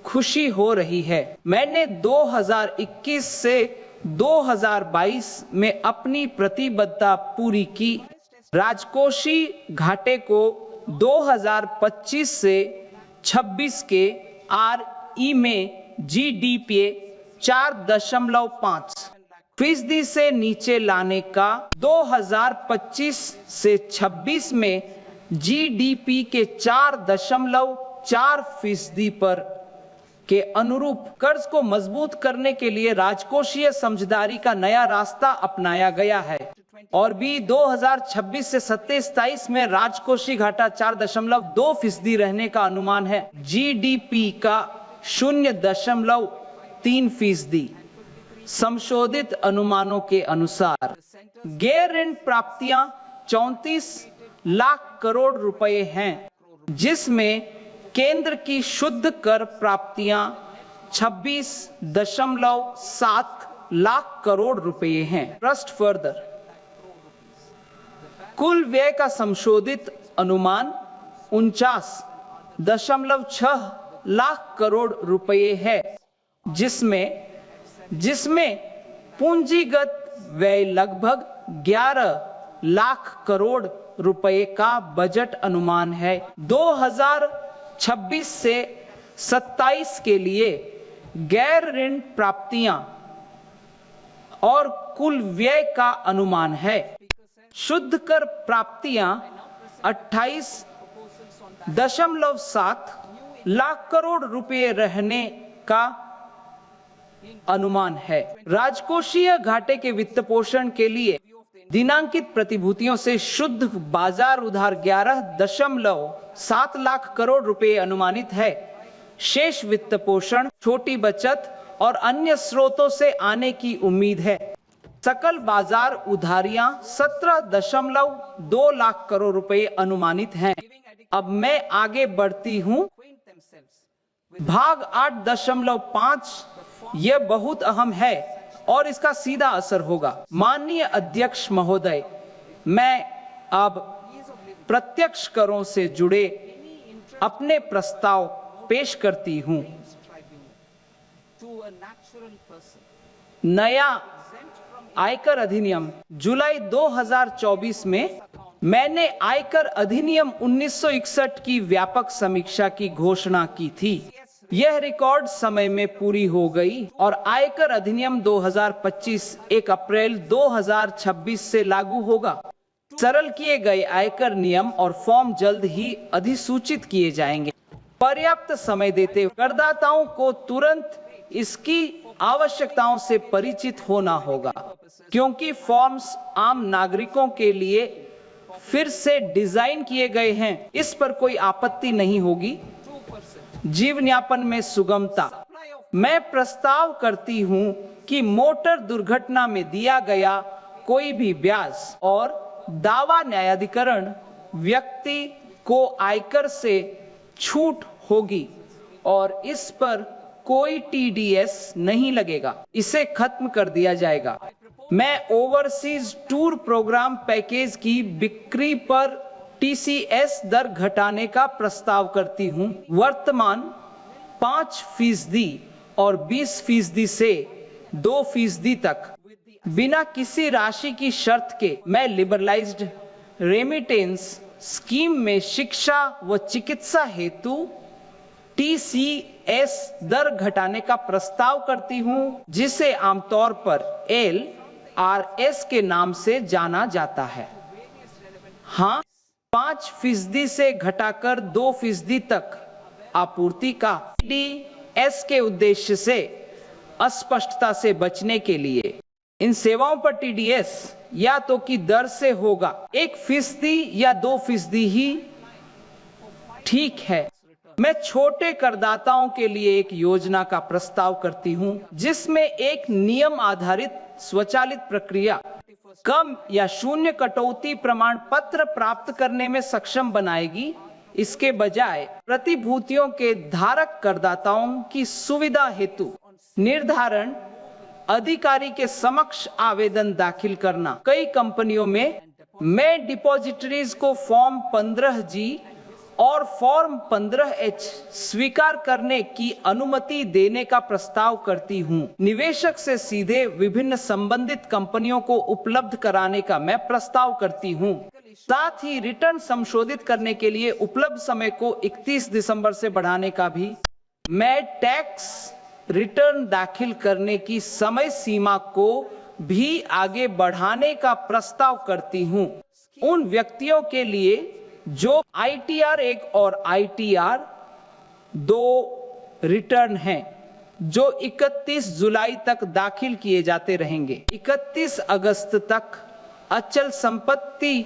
खुशी हो रही है। मैंने 2021 से 2022 में अपनी प्रतिबद्धता पूरी की। राजकोषीय घाटे को 2025 से 26 के आरई में जीडीपी 4.5% से नीचे लाने का 2025 से 26 में जीडीपी के 4.4% पर के अनुरूप कर्ज को मजबूत करने के लिए राजकोषीय समझदारी का नया रास्ता अपनाया गया है और भी 2026 से 27 में राजकोषीय घाटा 4.2% रहने का अनुमान है। जीडीपी का 0.3%। संशोधित अनुमानों के अनुसार गैर ऋण प्राप्तियां 34 लाख करोड़ रुपए हैं, जिसमें केंद्र की शुद्ध कर प्राप्तियां 26.7 लाख करोड़ रुपए हैं। ट्रस्ट फर्दर कुल व्यय का संशोधित अनुमान 49.6 लाख करोड़ रुपए है, जिसमें पूंजीगत व्यय लगभग 11 लाख करोड़ रुपए का बजट अनुमान है। 2026 से 27 के लिए गैर ऋण प्राप्तियां और कुल व्यय का अनुमान है। शुद्ध कर प्राप्तियां 28.7 लाख करोड़ रुपए रहने का अनुमान है। राजकोषीय घाटे के वित्त पोषण के लिए दिनांकित प्रतिभूतियों से शुद्ध बाजार उधार 11.7 लाख करोड़ रुपए अनुमानित है। शेष वित्त पोषण, छोटी बचत और अन्य स्रोतों से आने की उम्मीद है। सकल बाजार उधारियां 17.2 लाख करोड़ रुपए अनुमानित हैं। अब मैं आगे बढ़ती हूं। भाग 8.5 यह बहुत अहम है और इसका सीधा असर होगा। माननीय अध्यक्ष महोदय, मैं अब प्रत्यक्ष करों से जुड़े अपने प्रस्ताव पेश करती हूं। नया आयकर अधिनियम जुलाई 2024 में मैंने आयकर अधिनियम 1961 की व्यापक समीक्षा की घोषणा की थी। यह रिकॉर्ड समय में पूरी हो गई और आयकर अधिनियम 2025 1 अप्रैल 2026 से लागू होगा। सरल किए गए आयकर नियम और फॉर्म जल्द ही अधिसूचित किए जाएंगे। पर्याप्त समय देते हुए करदाताओं को तुरंत इसकी आवश्यकताओं से परिचित होना होगा, क्योंकि फॉर्म्स आम नागरिकों के लिए फिर से डिजाइन किए गए हैं। इस पर कोई आपत्ति नहीं होगी। जीवन यापन में सुगमता। मैं प्रस्ताव करती हूं कि मोटर दुर्घटना में दिया गया कोई भी ब्याज और दावा न्यायाधिकरण व्यक्ति को आयकर से छूट होगी और इस पर कोई टीडीएस नहीं लगेगा। इसे खत्म कर दिया जाएगा। मैं ओवरसीज टूर प्रोग्राम पैकेज की बिक्री पर टीसीएस दर घटाने का प्रस्ताव करती हूं। वर्तमान 5% और 20% से 2% तक बिना किसी राशि की शर्त के मैं लिबरलाइज्ड रेमिटेंस स्कीम में शिक्षा व चिकित्सा हेतु टीसीएस दर घटाने का प्रस्ताव करती हूं, जिसे आमतौर पर LRS के नाम से जाना जाता है। हाँ, 5% से घटाकर 2% तक आपूर्ति का टीडीएस के उद्देश्य से अस्पष्टता से बचने के लिए इन सेवाओं पर टीडीएस या तो की दर से होगा। 1% या 2% ही ठीक है। मैं छोटे करदाताओं के लिए एक योजना का प्रस्ताव करती हूं, जिसमें एक नियम आधारित स्वचालित प्रक्रिया कम या शून्य कटौती प्रमाण पत्र प्राप्त करने में सक्षम बनाएगी। इसके बजाय प्रतिभूतियों के धारक करदाताओं की सुविधा हेतु निर्धारण अधिकारी के समक्ष आवेदन दाखिल करना। कई कंपनियों में मैं डिपॉजिटरीज को फॉर्म 15G और फॉर्म 15H स्वीकार करने की अनुमति देने का प्रस्ताव करती हूं। निवेशक से सीधे विभिन्न संबंधित कंपनियों को उपलब्ध कराने का मैं प्रस्ताव करती हूं। साथ ही रिटर्न संशोधित करने के लिए उपलब्ध समय को 31 दिसंबर से बढ़ाने का भी मैं टैक्स रिटर्न दाखिल करने की समय सीमा को भी आगे बढ़ाने का प्रस्ताव करती हूं। उन व्यक्तियों के लिए जो ITR 1 और ITR 2 रिटर्न हैं, जो 31 जुलाई तक दाखिल किए जाते रहेंगे। 31 अगस्त तक अचल संपत्ति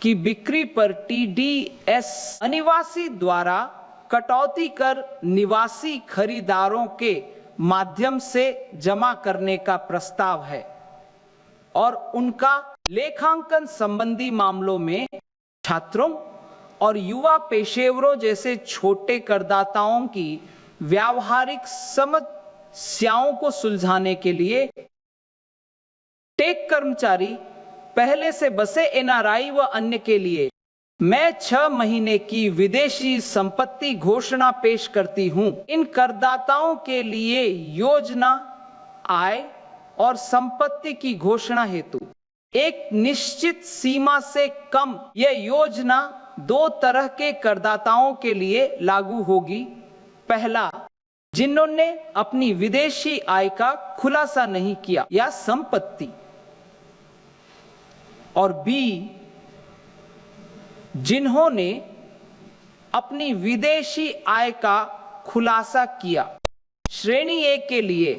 की बिक्री पर टीडीएस अनिवासी द्वारा कटौती कर निवासी खरीदारों के माध्यम से जमा करने का प्रस्ताव है और उनका लेखांकन संबंधी मामलों में छात्रों और युवा पेशेवरों जैसे छोटे करदाताओं की व्यावहारिक समस्याओं को सुलझाने के लिए टेक कर्मचारी, पहले से बसे NRI व अन्य के लिए मैं 6 महीने की विदेशी संपत्ति घोषणा पेश करती हूं। इन करदाताओं के लिए योजना आय और संपत्ति की घोषणा हेतु एक निश्चित सीमा से कम यह योजना 2 तरह के करदाताओं के लिए लागू होगी। पहला, जिन्होंने अपनी विदेशी आय का खुलासा नहीं किया या संपत्ति, और B, जिन्होंने अपनी विदेशी आय का खुलासा किया। श्रेणी 1 के लिए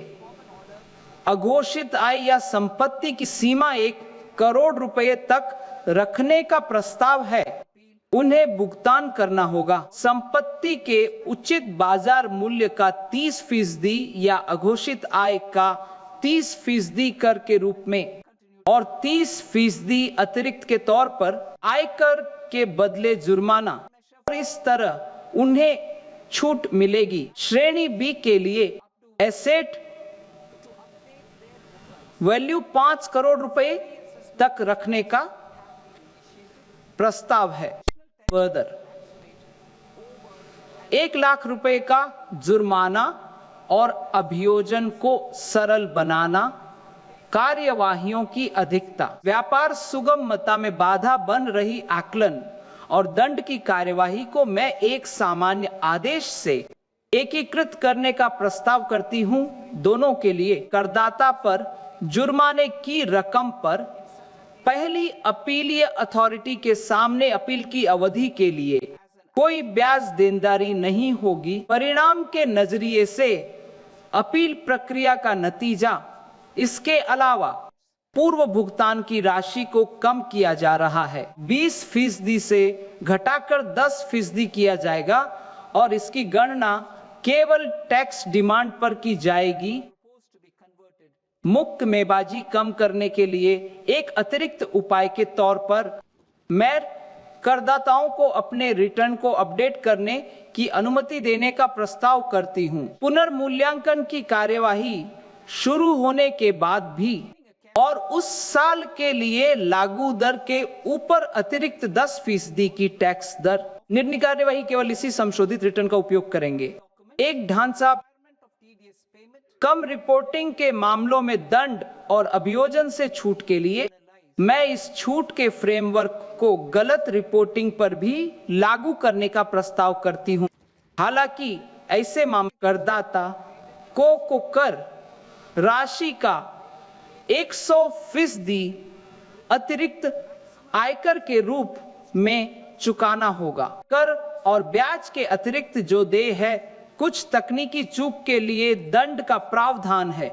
अघोषित आय या संपत्ति की सीमा 1 करोड़ रुपए तक रखने का प्रस्ताव है। उन्हें भुगतान करना होगा संपत्ति के उचित बाजार मूल्य का 30% या अघोषित आय का 30% कर के रूप में और 30% अतिरिक्त के तौर पर आयकर के बदले जुर्माना। और इस तरह उन्हें छूट मिलेगी। श्रेणी बी के लिए एसेट वैल्यू 5 करोड़ रुपए तक रखने का प्रस्ताव है। फर्दर 1 लाख रुपए का जुर्माना और अभियोजन को सरल बनाना, कार्यवाहियों की अधिकता, व्यापार सुगमता में बाधा बन रही आकलन और दंड की कार्यवाही को मैं एक सामान्य आदेश से एकीकृत करने का प्रस्ताव करती हूं। दोनों के लिए करदाता पर जुर्माने की रकम पर पहली अपीलीय अथॉरिटी के सामने अपील की अवधि के लिए कोई ब्याज देनदारी नहीं होगी। परिणाम के नजरिए से अपील प्रक्रिया का नतीजा, इसके अलावा पूर्व भुगतान की राशि को कम किया जा रहा है। 20% से घटाकर 10% किया जाएगा और इसकी गणना केवल टैक्स डिमांड पर की जाएगी। मुक्त मेबाजी कम करने के लिए एक अतिरिक्त उपाय के तौर पर मैं करदाताओं को अपने रिटर्न को अपडेट करने की अनुमति देने का प्रस्ताव करती हूं। पुनर्मूल्यांकन की कार्यवाही शुरू होने के बाद भी और उस साल के लिए लागू दर के ऊपर अतिरिक्त 10% की टैक्स दर। निर्णय कार्यवाही केवल इसी संशोधित रिटर्न का उपयोग करेंगे। एक ढांचा कम रिपोर्टिंग के मामलों में दंड और अभियोजन से छूट के लिए मैं इस छूट के फ्रेमवर्क को गलत रिपोर्टिंग पर भी लागू करने का प्रस्ताव करती हूं। हालांकि ऐसे मामले करदाता को कर राशि का 100% अतिरिक्त आयकर के रूप में चुकाना होगा। कर और ब्याज के अतिरिक्त जो देय है, कुछ तकनीकी चूक के लिए दंड का प्रावधान है,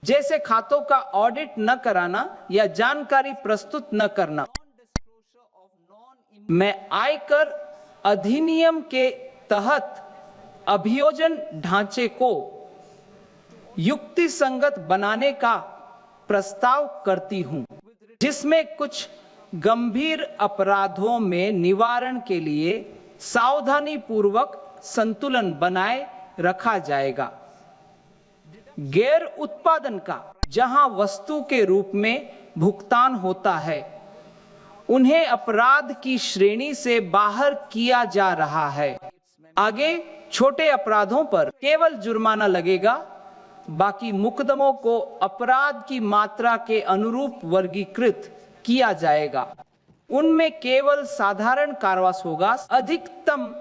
जैसे खातों का ऑडिट न कराना या जानकारी प्रस्तुत न करना। मैं आयकर अधिनियम के तहत अभियोजन ढांचे को युक्तिसंगत बनाने का प्रस्ताव करती हूं, जिसमें कुछ गंभीर अपराधों में निवारण के लिए सावधानी पूर्वक संतुलन बनाए रखा जाएगा। गैर उत्पादन का, जहां वस्तु के रूप में भुगतान होता है, उन्हें अपराध की श्रेणी से बाहर किया जा रहा है। आगे छोटे अपराधों पर केवल जुर्माना लगेगा, बाकी मुकदमों को अपराध की मात्रा के अनुरूप वर्गीकृत किया जाएगा। उनमें केवल साधारण कारावास होगा। अधिकतम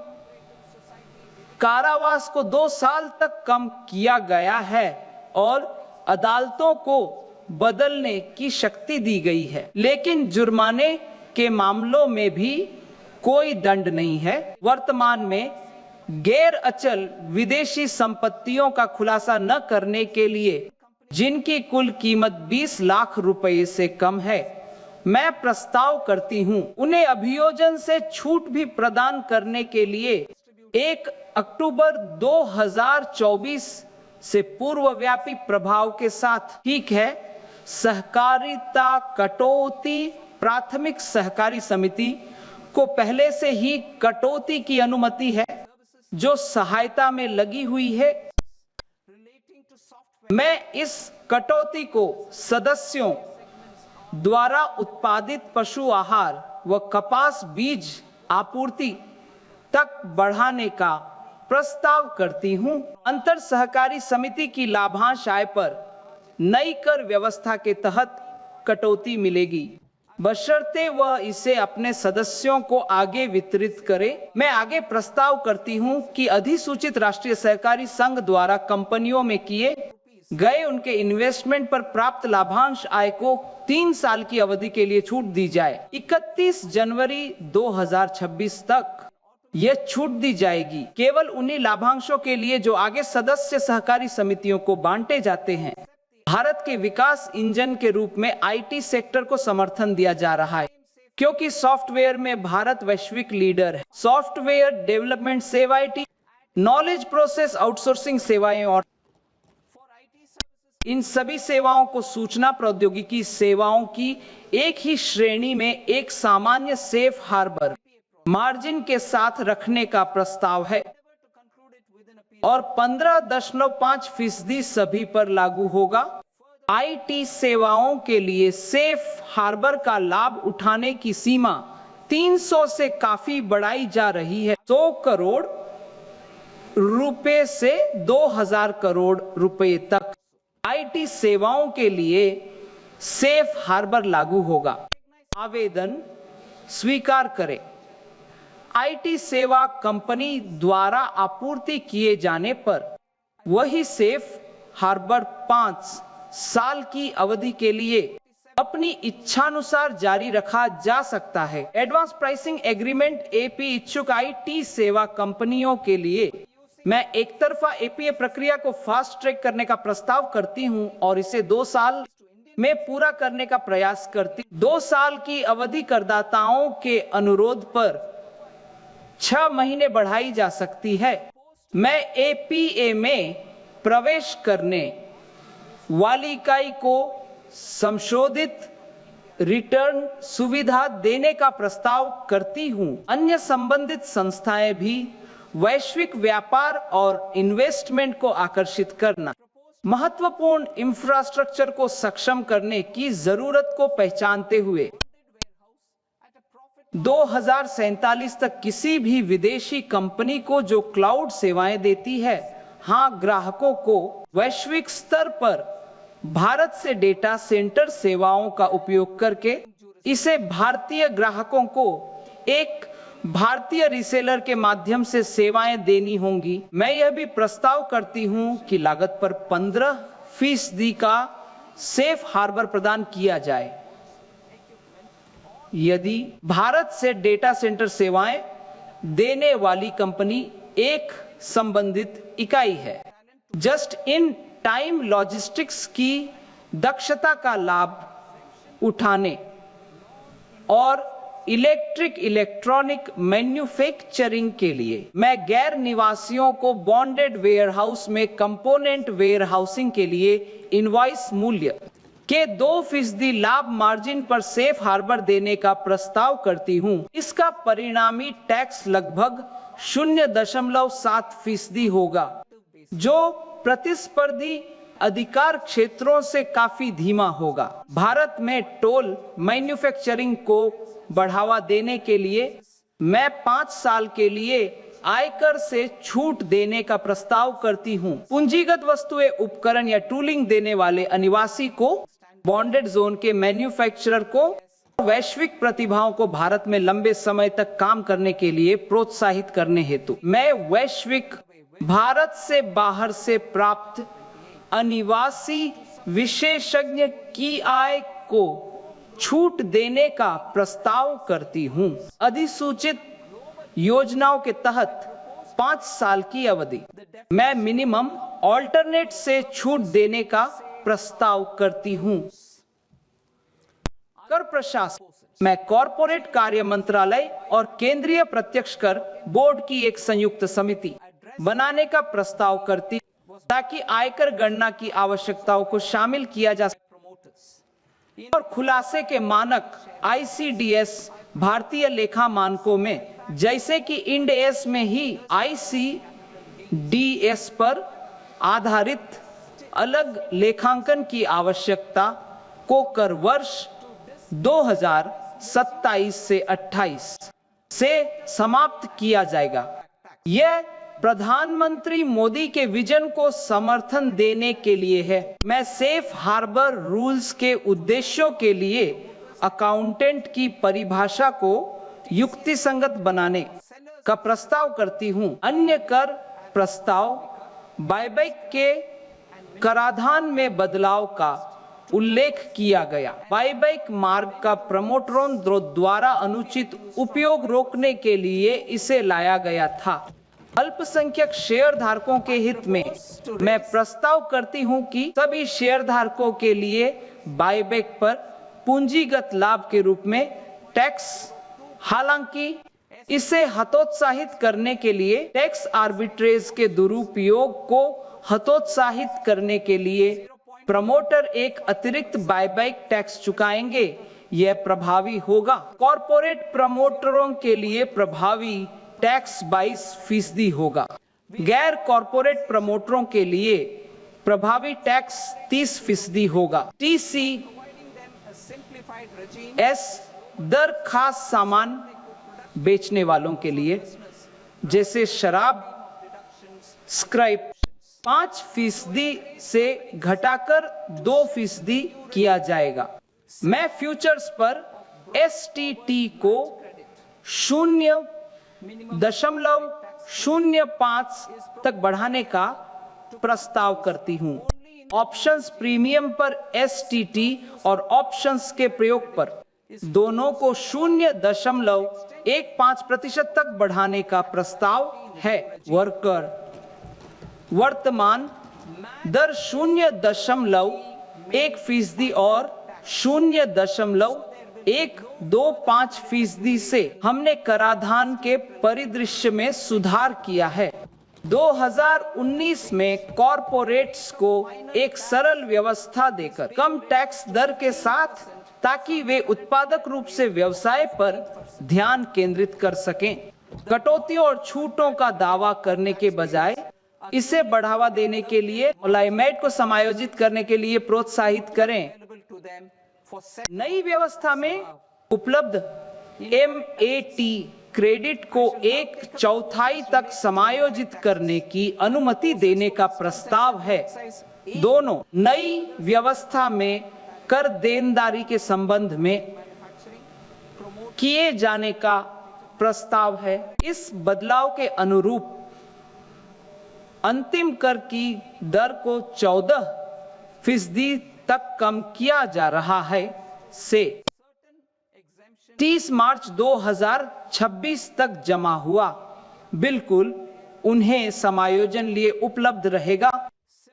कारावास को 2 साल तक कम किया गया है और अदालतों को बदलने की शक्ति दी गई है, लेकिन जुर्माने के मामलों में भी कोई दंड नहीं है। वर्तमान में गैर अचल विदेशी संपत्तियों का खुलासा न करने के लिए, जिनकी कुल कीमत 20 लाख रुपए से कम है, मैं प्रस्ताव करती हूं उन्हें अभियोजन से छूट भी प्रदान करने के लिए 1 अक्टूबर 2024 से पूर्वव्यापी प्रभाव के साथ। ठीक है, सहकारिता कटौती प्राथमिक सहकारी समिति को पहले से ही कटौती की अनुमति है, जो सहायता में लगी हुई है। मैं इस कटौती को सदस्यों द्वारा उत्पादित पशु आहार व कपास बीज आपूर्ति तक बढ़ाने का प्रस्ताव करती हूं। अंतर सहकारी समिति की लाभांश आय पर नई कर व्यवस्था के तहत कटौती मिलेगी, बशर्ते वह इसे अपने सदस्यों को आगे वितरित करे। मैं आगे प्रस्ताव करती हूं कि अधिसूचित राष्ट्रीय सहकारी संघ द्वारा कंपनियों में किए गए उनके इन्वेस्टमेंट पर प्राप्त लाभांश आय को 3 साल की अवधि के लिए छूट दी जाए। 31 जनवरी 2026 तक यह छूट दी जाएगी केवल उन्हीं लाभांशों के लिए जो आगे सदस्य सहकारी समितियों को बांटे जाते हैं। भारत के विकास इंजन के रूप में आईटी सेक्टर को समर्थन दिया जा रहा है, क्योंकि सॉफ्टवेयर में भारत वैश्विक लीडर है। सॉफ्टवेयर डेवलपमेंट सेवाएं, नॉलेज प्रोसेस आउटसोर्सिंग सेवाएं और इन सभी सेवाओं को सूचना प्रौद्योगिकी सेवाओं की एक ही श्रेणी में एक सामान्य सेफ हार्बर मार्जिन के साथ रखने का प्रस्ताव है और 15.5% सभी पर लागू होगा। आईटी सेवाओं के लिए सेफ हार्बर का लाभ उठाने की सीमा 300 से काफी बढ़ाई जा रही है, 100 करोड़ रुपए से 2000 करोड़ रुपए तक आईटी सेवाओं के लिए सेफ हार्बर लागू होगा। आवेदन स्वीकार करें। आईटी सेवा कंपनी द्वारा आपूर्ति किए जाने पर वही सेफ हार्बर 5 साल की अवधि के लिए अपनी इच्छानुसार जारी रखा जा सकता है। एडवांस प्राइसिंग एग्रीमेंट एपी इच्छुक आईटी सेवा कंपनियों के लिए मैं एक तरफा एपीए प्रक्रिया को फास्ट ट्रैक करने का प्रस्ताव करती हूं और इसे 2 साल में पूरा करने का प्रयास करती। 2 साल की अवधि करदाताओं के अनुरोध पर 6 महीने बढ़ाई जा सकती है। मैं एपीए में प्रवेश करने वाली इकाई को संशोधित रिटर्न सुविधा देने का प्रस्ताव करती हूं। अन्य संबंधित संस्थाएं भी वैश्विक व्यापार और इन्वेस्टमेंट को आकर्षित करना, महत्वपूर्ण इंफ्रास्ट्रक्चर को सक्षम करने की जरूरत को पहचानते हुए 2047 तक किसी भी विदेशी कंपनी को जो क्लाउड सेवाएं देती है, ग्राहकों को वैश्विक स्तर पर भारत से डेटा सेंटर सेवाओं का उपयोग करके इसे भारतीय ग्राहकों को एक भारतीय रिसेलर के माध्यम से सेवाएं देनी होंगी। मैं यह भी प्रस्ताव करती हूं कि लागत पर 15% का सेफ हार्बर प्रदान किया जाए यदि भारत से डेटा सेंटर सेवाएं देने वाली कंपनी एक संबंधित इकाई है। जस्ट इन टाइम लॉजिस्टिक्स की दक्षता का लाभ उठाने और इलेक्ट्रॉनिक मैन्युफैक्चरिंग के लिए मैं गैर निवासियों को बॉन्डेड वेयरहाउस में कंपोनेंट वेयरहाउसिंग के लिए इनवॉइस मूल्य के 2% लाभ मार्जिन पर सेफ हार्बर देने का प्रस्ताव करती हूं। इसका परिणामी टैक्स लगभग 0.7% होगा, जो प्रतिस्पर्धी अधिकार क्षेत्रों से काफी धीमा होगा। भारत में टोल मैन्युफैक्चरिंग को बढ़ावा देने के लिए मैं 5 साल के लिए आयकर से छूट देने का प्रस्ताव करती हूं। पूंजीगत वस्तुएं, उपकरण या टूलिंग देने वाले अनिवासी को, बॉन्डेड जोन के मैन्युफैक्चरर को, वैश्विक प्रतिभाओं को भारत में लंबे समय तक काम करने के लिए प्रोत्साहित करने हेतु मैं वैश्विक भारत से बाहर से प्राप्त अनिवासी विशेषज्ञ की आय को छूट देने का प्रस्ताव करती हूं। अधिसूचित योजनाओं के तहत 5 साल की अवधि मैं मिनिमम ऑल्टरनेट से छूट देने का प्रस्ताव करती हूं। कर प्रशासन मैं कॉरपोरेट कार्य मंत्रालय और केंद्रीय प्रत्यक्ष कर बोर्ड की एक संयुक्त समिति बनाने का प्रस्ताव करती ताकि आयकर गणना की आवश्यकताओं को शामिल किया जा सके और खुलासे के मानक ICDS भारतीय लेखा मानकों में जैसे कि इंड एस में ही ICDS पर आधारित अलग लेखांकन की आवश्यकता को कर वर्ष 2027 से 28 से समाप्त किया जाएगा। यह प्रधानमंत्री मोदी के विजन को समर्थन देने के लिए है। मैं सेफ हार्बर रूल्स के उद्देश्यों के लिए अकाउंटेंट की परिभाषा को युक्तिसंगत बनाने का प्रस्ताव करती हूं। अन्य कर प्रस्ताव बायबैक के कराधान में बदलाव का उल्लेख किया गया। बाईबैक मार्ग का प्रमोटरों द्वारा अनुचित उपयोग रोकने के लिए इसे लाया गया था। अल्पसंख्यक शेयर धारकों के हित में मैं प्रस्ताव करती हूं कि सभी शेयर धारकों के लिए बाईबैक पर पूंजीगत लाभ के रूप में टैक्स, हालांकि इसे हतोत्साहित करने के लिए टैक्स आर्बिट्रेज के दुरुपयोग को हतोत्साहित करने के लिए प्रमोटर एक अतिरिक्त बायबैक टैक्स चुकाएंगे। यह प्रभावी होगा। कॉरपोरेट प्रमोटरों के लिए प्रभावी टैक्स 22% होगा। गैर कॉरपोरेट प्रमोटरों के लिए प्रभावी टैक्स 30% होगा। TCS दर खास सामान बेचने वालों के लिए जैसे शराब, स्क्रैप 5% से घटाकर 2% किया जाएगा। मैं फ्यूचर्स पर STT को 0.05 तक बढ़ाने का प्रस्ताव करती हूं। ऑप्शंस प्रीमियम पर STT और ऑप्शंस के प्रयोग पर दोनों को 0.15% तक बढ़ाने का प्रस्ताव है। वर्कर वर्तमान दर 0.1% और 0.125% से हमने कराधान के परिदृश्य में सुधार किया है। 2019 में कॉरपोरेट्स को एक सरल व्यवस्था देकर कम टैक्स दर के साथ, ताकि वे उत्पादक रूप से व्यवसाय पर ध्यान केंद्रित कर सकें। कटौतियों और छूटों का दावा करने के बजाय इसे बढ़ावा देने के लिए लाइमेट को समायोजित करने के लिए प्रोत्साहित करें। नई व्यवस्था में उपलब्ध MAT क्रेडिट को 1/4 तक समायोजित करने की अनुमति देने का प्रस्ताव है। दोनों नई व्यवस्था में कर देनदारी के संबंध में किए जाने का प्रस्ताव है। इस बदलाव के अनुरूप अंतिम कर की दर को 14% तक कम किया जा रहा है से 30 मार्च 2026 तक जमा हुआ बिल्कुल उन्हें समायोजन लिए उपलब्ध रहेगा,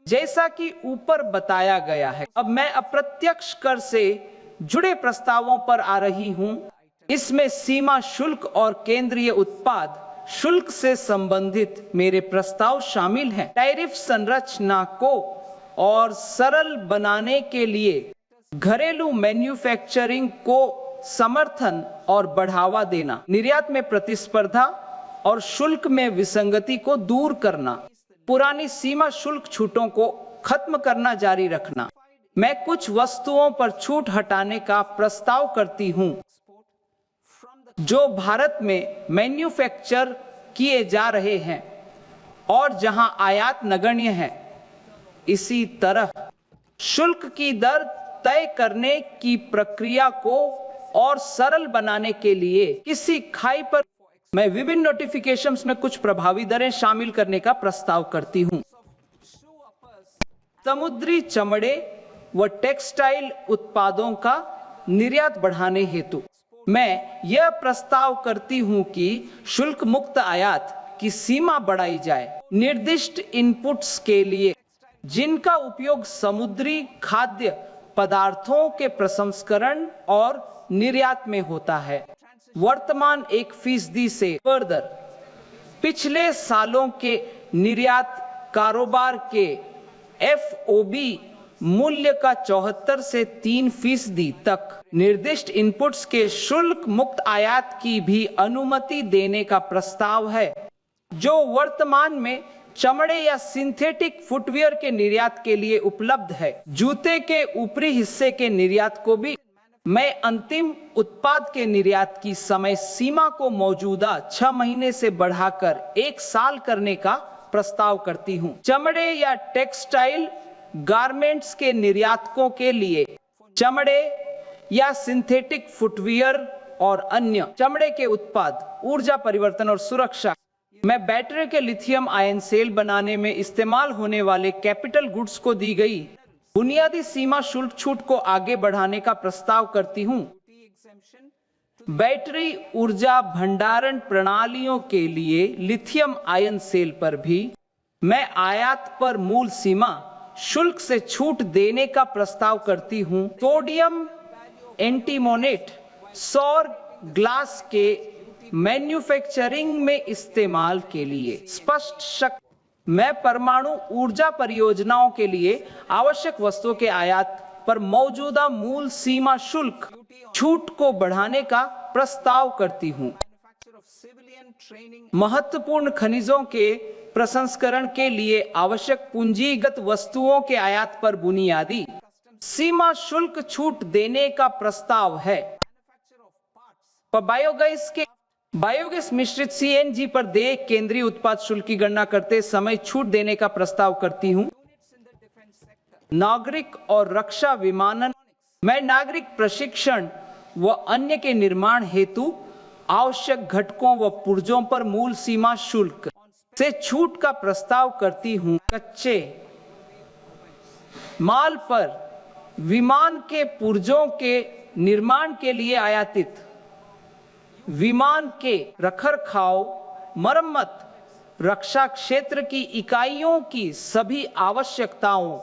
जैसा कि ऊपर बताया गया है। अब मैं अप्रत्यक्ष कर से जुड़े प्रस्तावों पर आ रही हूं। इसमें सीमा शुल्क और केंद्रीय उत्पाद शुल्क से संबंधित मेरे प्रस्ताव शामिल हैं। टैरिफ संरचना को और सरल बनाने के लिए घरेलू मैन्युफैक्चरिंग को समर्थन और बढ़ावा देना, निर्यात में प्रतिस्पर्धा और शुल्क में विसंगति को दूर करना, पुरानी सीमा शुल्क छूटों को खत्म करना जारी रखना। मैं कुछ वस्तुओं पर छूट हटाने का प्रस्ताव करती हूं जो भारत में मैन्युफैक्चर किए जा रहे हैं और जहां आयात नगण्य है। इसी तरह शुल्क की दर तय करने की प्रक्रिया को और सरल बनाने के लिए किसी खाई पर मैं विभिन्न नोटिफिकेशंस में कुछ प्रभावी दरें शामिल करने का प्रस्ताव करती हूं। समुद्री चमड़े व टेक्सटाइल उत्पादों का निर्यात बढ़ाने हेतु मैं यह प्रस्ताव करती हूं कि शुल्क मुक्त आयात की सीमा बढ़ाई जाए। निर्दिष्ट इनपुट्स के लिए जिनका उपयोग समुद्री खाद्य पदार्थों के प्रसंस्करण और निर्यात में होता है, वर्तमान 1% से फर्दर पिछले सालों के निर्यात कारोबार के FOB मूल्य का 74 से 3% तक निर्दिष्ट इनपुट्स के शुल्क मुक्त आयात की भी अनुमति देने का प्रस्ताव है, जो वर्तमान में चमड़े या सिंथेटिक फुटवियर के निर्यात के लिए उपलब्ध है। जूते के ऊपरी हिस्से के निर्यात को भी मैं अंतिम उत्पाद के निर्यात की समय सीमा को मौजूदा 6 महीने से बढ़ाकर 1 साल करने का प्रस्ताव करती हूं। चमड़े या टेक्सटाइल गारमेंट्स के निर्यातकों के लिए चमड़े या सिंथेटिक फुटवियर और अन्य चमड़े के उत्पाद, ऊर्जा परिवर्तन और सुरक्षा मैं बैटरी के लिथियम आयन सेल बनाने में इस्तेमाल होने वाले कैपिटल गुड्स को दी गई बुनियादी सीमा शुल्क छूट को आगे बढ़ाने का प्रस्ताव करती हूं। बैटरी ऊर्जा भंडारण प्रणालियों के लिए लिथियम आयन सेल पर भी मैं आयात पर मूल सीमा शुल्क से छूट देने का प्रस्ताव करती हूं। सोडियम एंटीमोनेट सौर ग्लास के मैन्युफैक्चरिंग में इस्तेमाल के लिए स्पष्ट शक्ति। मैं परमाणु ऊर्जा परियोजनाओं के लिए आवश्यक वस्तुओं के आयात पर मौजूदा मूल सीमा शुल्क छूट को बढ़ाने का प्रस्ताव करती हूं। महत्वपूर्ण खनिजों के प्रसंस्करण के लिए आवश्यक पूंजीगत वस्तुओं के आयात पर बुनियादी सीमा शुल्क छूट देने का प्रस्ताव है। बायोगैस मिश्रित सीएनजी पर देय केंद्रीय उत्पाद शुल्क की गणना करते समय छूट देने का प्रस्ताव करती हूं। नागरिक और रक्षा विमानन मैं नागरिक प्रशिक्षण व अन्य के निर्माण हेतु आवश्यक घटकों व पुर्जों पर मूल सीमा शुल्क से छूट का प्रस्ताव करती हूं। कच्चे माल पर विमान के पुर्जों के निर्माण के लिए आयातित विमान के रखरखाव मरम्मत रक्षा क्षेत्र की इकाइयों की सभी आवश्यकताओं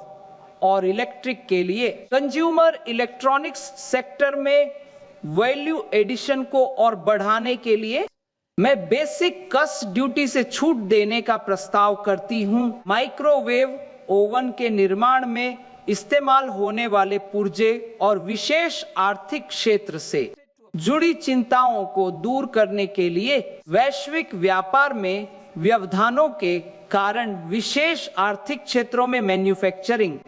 और इलेक्ट्रिक के लिए कंज्यूमर इलेक्ट्रॉनिक्स सेक्टर में वैल्यू एडिशन को और बढ़ाने के लिए मैं बेसिक कस ड्यूटी से छूट देने का प्रस्ताव करती हूं। माइक्रोवेव ओवन के निर्माण में इस्तेमाल होने वाले पुर्जे और विशेष आर्थिक क्षेत्र से जुड़ी चिंताओं को दूर करने के लिए वैश्विक व्यापार में व्यवधानों के कारण विशेष आर्थिक क्षेत्रों में मैन्युफैक्चरिंग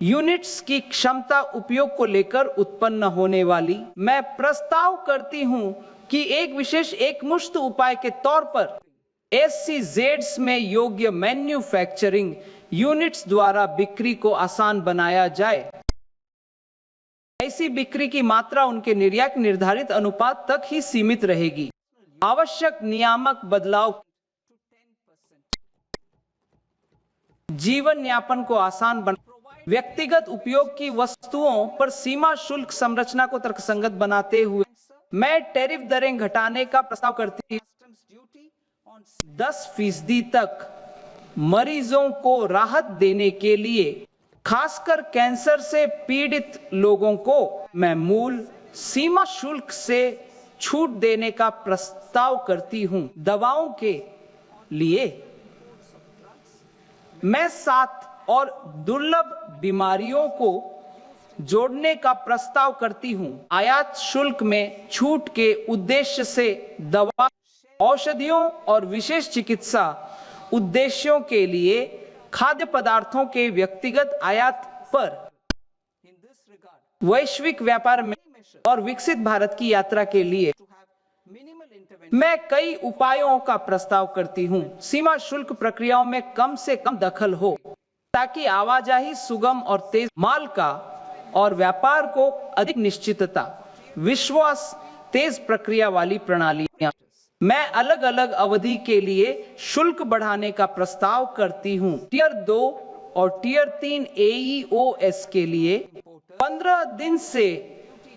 यूनिट्स की क्षमता उपयोग को लेकर उत्पन्न होने वाली मैं प्रस्ताव करती हूं कि एक विशेष एकमुश्त उपाय के तौर पर SEZs में योग्य मैन्युफैक्चरिंग यूनिट्स द्वारा बिक्री को आसान बनाया जाए। ऐसी बिक्री की मात्रा उनके निर्यात निर्धारित अनुपात तक ही सीमित रहेगी। आवश्यक नियामक बदलाव जीवन यापन को आसान बना व्यक्तिगत उपयोग की वस्तुओं पर सीमा शुल्क संरचना को तर्कसंगत बनाते हुए मैं टैरिफ दरें घटाने का प्रस्ताव करती हूं। 10% तक मरीजों को राहत देने के लिए खासकर कैंसर से पीड़ित लोगों को मैं मूल सीमा शुल्क से छूट देने का प्रस्ताव करती हूं। दवाओं के लिए मैं 7 और दुर्लभ बीमारियों को जोड़ने का प्रस्ताव करती हूं। आयात शुल्क में छूट के उद्देश्य से दवा औषधियों और विशेष चिकित्सा उद्देश्यों के लिए खाद्य पदार्थों के व्यक्तिगत आयात पर वैश्विक व्यापार में और विकसित भारत की यात्रा के लिए मैं कई उपायों का प्रस्ताव करती हूं। सीमा शुल्क प्रक्रियाओं में कम से कम दखल हो ताकि आवाजाही सुगम और तेज माल का और व्यापार को अधिक निश्चितता विश्वास तेज प्रक्रिया वाली प्रणालियां मैं अलग अलग अवधि के लिए शुल्क बढ़ाने का प्रस्ताव करती हूं। टियर 2 और टियर 3 AEOS के लिए 15 दिन से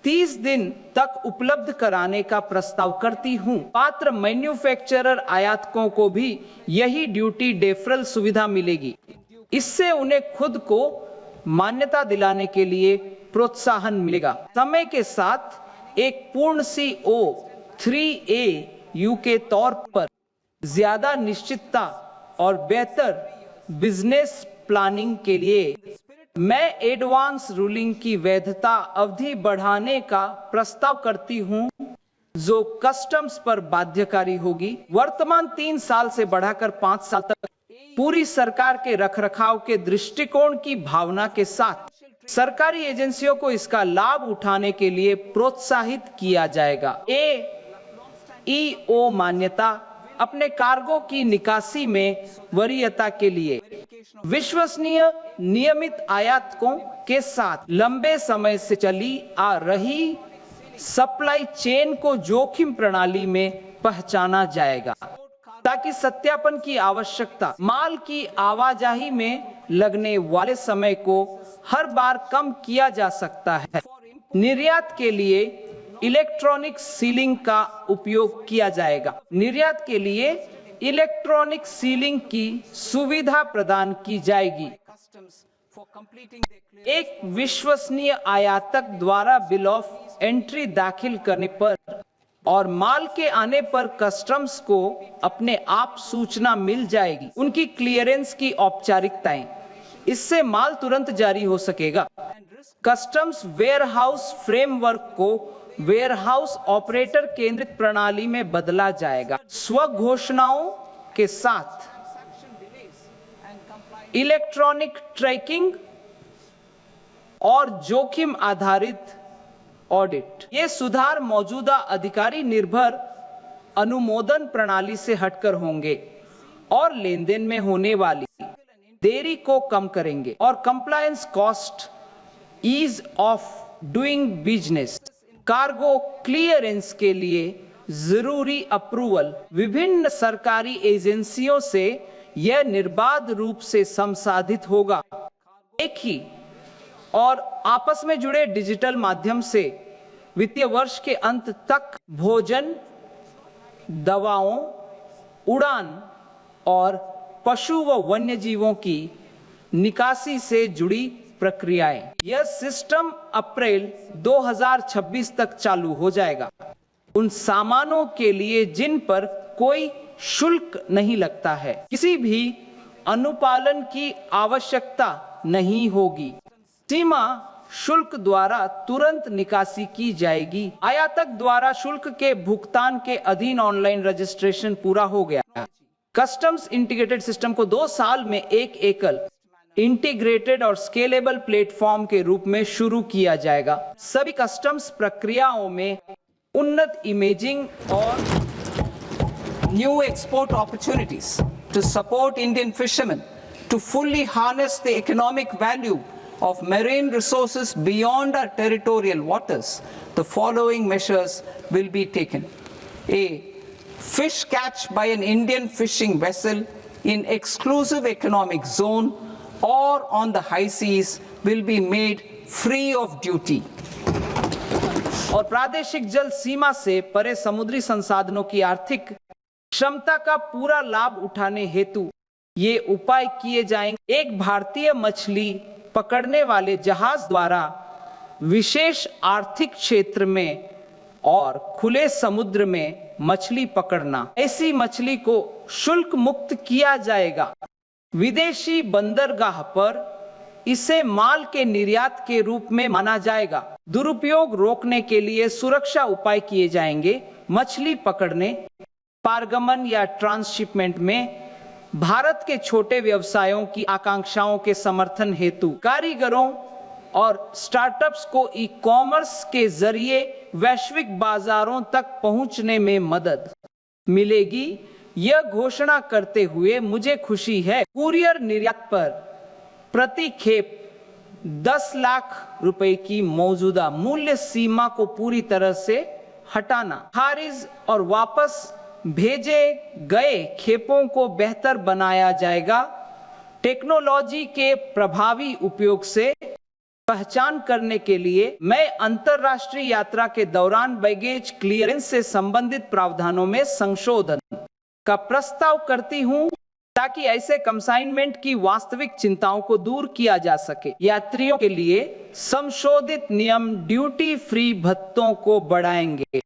30 दिन तक उपलब्ध कराने का प्रस्ताव करती हूं। पात्र मैन्युफैक्चरर आयातकों को भी यही ड्यूटी डेफरल सुविधा मिलेगी। इससे उन्हें खुद को मान्यता दिलाने के लिए प्रोत्साहन मिलेगा। समय के साथ एक पूर्ण CO 3AU के तौर पर ज्यादा निश्चितता और बेहतर बिजनेस प्लानिंग के लिए मैं एडवांस रूलिंग की वैधता अवधि बढ़ाने का प्रस्ताव करती हूं जो कस्टम्स पर बाध्यकारी होगी। वर्तमान 3 साल से बढ़ाकर 5 साल तक पूरी सरकार के रखरखाव के दृष्टिकोण की भावना के साथ सरकारी एजेंसियों को इसका लाभ उठाने के लिए प्रोत्साहित किया जाएगा। AEO मान्यता अपने कार्गो की निकासी में वरीयता के लिए विश्वसनीय नियमित आयातकों के साथ लंबे समय से चली आ रही सप्लाई चेन को जोखिम प्रणाली में पहचाना जाएगा। ताकि सत्यापन की आवश्यकता, माल की आवाजाही में लगने वाले समय को हर बार कम किया जा सकता है। निर्यात के लिए इलेक्ट्रॉनिक सीलिंग का उपयोग किया जाएगा। निर्यात के लिए इलेक्ट्रॉनिक सीलिंग की सुविधा प्रदान की जाएगी। एक विश्वसनीय आयातक द्वारा बिल ऑफ एंट्री दाखिल करने पर और माल के आने पर कस्टम्स को अपने आप सूचना मिल जाएगी। उनकी क्लियरेंस की औपचारिकताएं, इससे माल तुरंत जारी हो सकेगा। कस्टम्स वेयरहाउस फ्रेमवर्क को वेयरहाउस ऑपरेटर केंद्रित प्रणाली में बदला जाएगा। स्वघोषणाओं के साथ इलेक्ट्रॉनिक ट्रैकिंग और जोखिम आधारित ऑडिट, ये सुधार मौजूदा अधिकारी निर्भर अनुमोदन प्रणाली से हटकर होंगे और लेन देन में होने वाली देरी को कम करेंगे और compliance cost, ease of doing business, cargo clearance के लिए जरूरी अप्रूवल, विभिन्न सरकारी एजेंसियों से यह निर्बाध रूप से संसाधित होगा। एक ही और आपस में जुड़े डिजिटल माध्यम से वित्तीय वर्ष के अंत तक भोजन, दवाओं, उड़ान और पशु व वन्य जीवों की निकासी से जुड़ी प्रक्रियाएं। यह सिस्टम अप्रैल 2026 तक चालू हो जाएगा। उन सामानों के लिए जिन पर कोई शुल्क नहीं लगता है, किसी भी अनुपालन की आवश्यकता नहीं होगी। सीमा शुल्क द्वारा तुरंत निकासी की जाएगी। आयातक द्वारा शुल्क के भुगतान के अधीन ऑनलाइन रजिस्ट्रेशन पूरा हो गया। कस्टम्स इंटीग्रेटेड सिस्टम को 2 साल में एक एकल इंटीग्रेटेड और स्केलेबल प्लेटफॉर्म के रूप में शुरू किया जाएगा। सभी कस्टम्स प्रक्रियाओं में उन्नत इमेजिंग और
new export opportunities to support Indian fishermen to fully harness the economic value of marine resources beyond our territorial waters, the following measures will be taken. A. Fish catch by an Indian fishing vessel in exclusive economic zone or on the high seas will be made free of duty.
और प्रादेशिक जल सीमा से परे समुद्री संसाधनों की आर्थिक क्षमता का पूरा लाभ उठाने हेतु ये उपाय किए जाएंगे। एक भारतीय मछली पकड़ने वाले जहाज द्वारा विशेष आर्थिक क्षेत्र में और खुले समुद्र में मछली पकड़ना, ऐसी मछली को शुल्क मुक्त किया जाएगा। विदेशी बंदरगाह पर इसे माल के निर्यात के रूप में माना जाएगा। दुरुपयोग रोकने के लिए सुरक्षा उपाय किए जाएंगे। मछली पकड़ने, पारगमन या ट्रांसशिपमेंट में भारत के छोटे व्यवसायों की आकांक्षाओं के समर्थन हेतु कारीगरों और स्टार्टअप्स को ई कॉमर्स के जरिए वैश्विक बाजारों तक पहुंचने में मदद मिलेगी। यह घोषणा करते हुए मुझे खुशी है, कुरियर निर्यात पर प्रति खेप 10 लाख रुपए की मौजूदा मूल्य सीमा को पूरी तरह से हटाना, खारिज और वापस भेजे गए खेपों को बेहतर बनाया जाएगा। टेक्नोलॉजी के प्रभावी उपयोग से पहचान करने के लिए मैं अंतरराष्ट्रीय यात्रा के दौरान बैगेज क्लियरेंस से संबंधित प्रावधानों में संशोधन का प्रस्ताव करती हूं, ताकि ऐसे कंसाइनमेंट की वास्तविक चिंताओं को दूर किया जा सके। यात्रियों के लिए संशोधित नियम ड्यूटी फ्री भत्तों को बढ़ाएंगे।